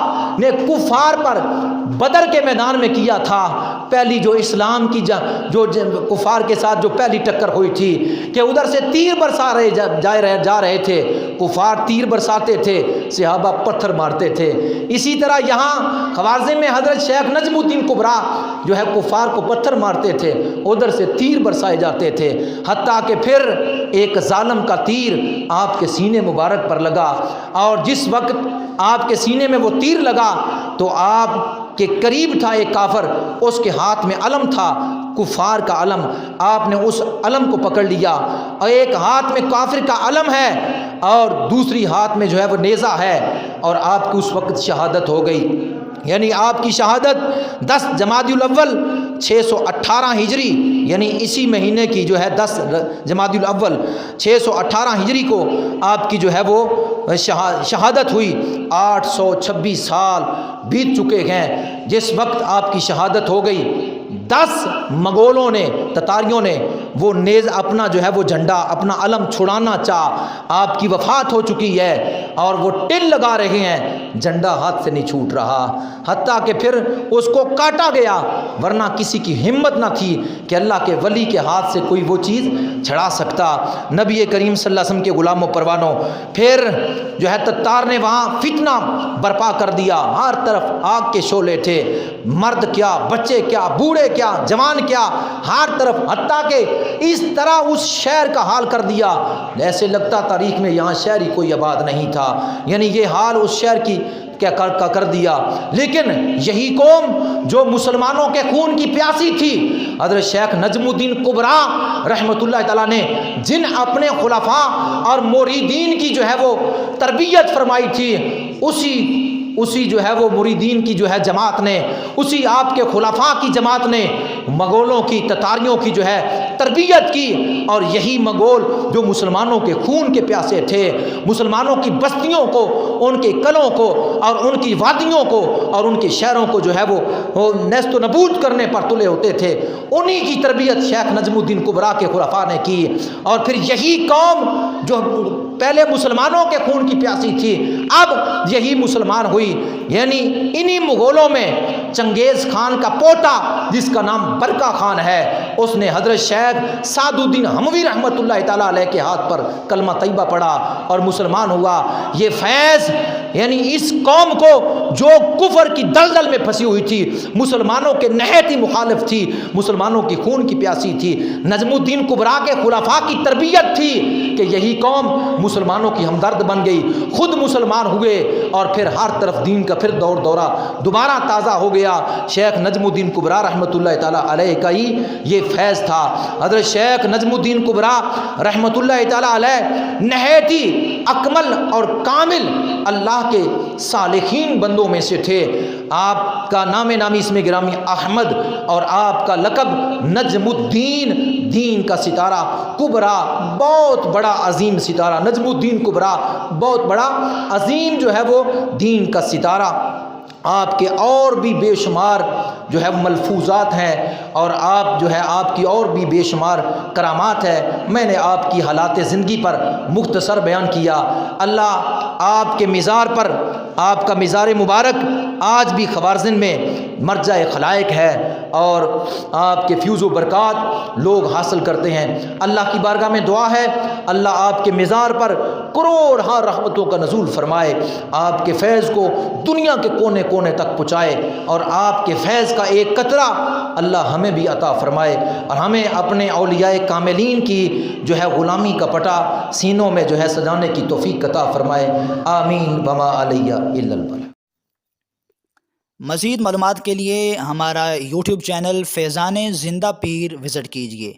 نے کفار پر بدر کے میدان میں کیا تھا۔ پہلی جو اسلام کی جو کفار کے ساتھ جو پہلی ٹکر ہوئی تھی کہ ادھر سے تیر برسا رہے جا رہے تھے، کفار تیر برساتے تھے، صحابہ پتھر مارتے تھے۔ اسی طرح یہاں خوارزم میں حضرت شیخ نجم الدین کبریٰ جو ہے کفار کو پتھر مارتے تھے، ادھر سے تیر برسائے جاتے تھے، حتیٰ کہ پھر ایک ظالم کا تیر آپ کے سینے مبارک پر لگا، اور جس وقت آپ کے سینے میں وہ تیر لگا تو آپ کے قریب تھا ایک کافر، اس کے ہاتھ میں علم تھا، کفار کا علم، آپ نے اس علم کو پکڑ لیا، اور ایک ہاتھ میں کافر کا علم ہے اور دوسری ہاتھ میں جو ہے وہ نیزہ ہے، اور آپ کی اس وقت شہادت ہو گئی۔ یعنی آپ کی شہادت 10 جمادی الاول 618 ہجری، یعنی اسی مہینے کی جو ہے 10 جمادی الاول 618 ہجری کو آپ کی جو ہے وہ شہادت ہوئی۔ 826 سال بیت چکے ہیں جس وقت آپ کی شہادت ہو گئی۔ 10 مغولوں نے، تتاریوں نے وہ نیز اپنا جو ہے وہ جھنڈا، اپنا علم چھڑانا چاہ، آپ کی وفات ہو چکی ہے اور وہ ٹل لگا رہے ہیں، جھنڈا ہاتھ سے نہیں چھوٹ رہا، حتیٰ کہ پھر اس کو کاٹا گیا، ورنہ کسی کی ہمت نہ تھی کہ اللہ کے ولی کے ہاتھ سے کوئی وہ چیز چھڑا سکتا۔ نبی کریم صلی اللہ علیہ وسلم کے غلاموں پروانوں، پھر جو ہے تتار نے وہاں فتنہ برپا کر دیا، ہر طرف آگ کے شعلے تھے، مرد کیا، بچے کیا، بوڑھے کیا، جوان کیا، ہر طرف، حتیٰ کہ اس طرح اس شہر کا حال کر دیا ایسے لگتا تاریخ میں یہاں شہر ہی کوئی آباد نہیں تھا، یعنی یہ حال اس شہر کی کیا کر دیا۔ لیکن یہی قوم جو مسلمانوں کے خون کی پیاسی تھی، حضرت شیخ نجم الدین کبریٰ رحمۃ اللہ تعالیٰ نے جن اپنے خلفاء اور مریدین کی جو ہے وہ تربیت فرمائی تھی، اسی جو ہے وہ مریدین کی جو ہے جماعت نے، اسی آپ کے خلفاء کی جماعت نے مغولوں کی، تتاریوں کی جو ہے تربیت کی، اور یہی مغول جو مسلمانوں کے خون کے پیاسے تھے، مسلمانوں کی بستیوں کو، ان کے قلعوں کو اور ان کی وادیوں کو اور ان کے شہروں کو جو ہے وہ نیست و نبود کرنے پر تلے ہوتے تھے، انہی کی تربیت شیخ نجم الدین کبریٰ کے خلفاء نے کی۔ اور پھر یہی قوم جو پہلے مسلمانوں کے خون کی پیاسی تھی اب یہی مسلمان ہوئی، یعنی انہی مغولوں میں چنگیز خان کا پوتا جس کا نام برکا خان ہے، اس نے حضرت شیخ سعد الدین حموی رحمۃ اللہ تعالیٰ علیہ کے ہاتھ پر کلمہ طیبہ پڑھا اور مسلمان ہوا۔ یہ فیض یعنی اس قوم کو جو کفر کی دلدل میں پھنسی ہوئی تھی، مسلمانوں کے نہایت مخالف تھی، مسلمانوں کی خون کی پیاسی تھی، نجم الدین کبریٰ کے خلفاء کی تربیت تھی کہ یہی قوم مسلمانوں کی ہمدرد بن گئی، خود مسلمان ہوئے، اور پھر ہر طرف دین کا پھر دورہ دوبارہ تازہ ہو گیا۔ گیا شیخ نجم الدین کبریٰ رحمۃ اللہ تعالیٰ علیہ کا ہی یہ فیض تھا۔ حضرت شیخ نجم الدین کبریٰ رحمۃ اللہ تعالیٰ علیہ نہایت ہی اکمل اور کامل اللہ کے صالحین بندوں میں سے تھے۔ آپ کا نام نامی اسم گرامی احمد اور آپ کا لقب نجم الدین، دین کا ستارہ، کبریٰ بہت بڑا عظیم ستارہ، نجم الدین کبریٰ بہت بڑا عظیم جو ہے وہ دین کا ستارہ۔ آپ کے اور بھی بے شمار جو ہے وہ ملفوظات ہیں اور آپ جو ہے آپ کی اور بھی بے شمار کرامات ہے، میں نے آپ کی حالات زندگی پر مختصر بیان کیا۔ اللہ آپ کے مزار پر، آپ کا مزار مبارک آج بھی خوارزم میں مرجع خلائق ہے اور آپ کے فیوز و برکات لوگ حاصل کرتے ہیں۔ اللہ کی بارگاہ میں دعا ہے اللہ آپ کے مزار پر کروڑ رحمتوں کا نزول فرمائے، آپ کے فیض کو دنیا کے کونے کونے تک پہنچائے اور آپ کے فیض کا ایک قطرہ اللہ ہمیں بھی عطا فرمائے اور ہمیں اپنے اولیاء کاملین کی جو ہے غلامی کا پٹا سینوں میں جو ہے سجانے کی توفیق عطا فرمائے۔ آمین وما علیہ الا البلاغ۔ مزید معلومات کے لیے ہمارا یوٹیوب چینل فیضان زندہ پیر وزٹ کیجیے۔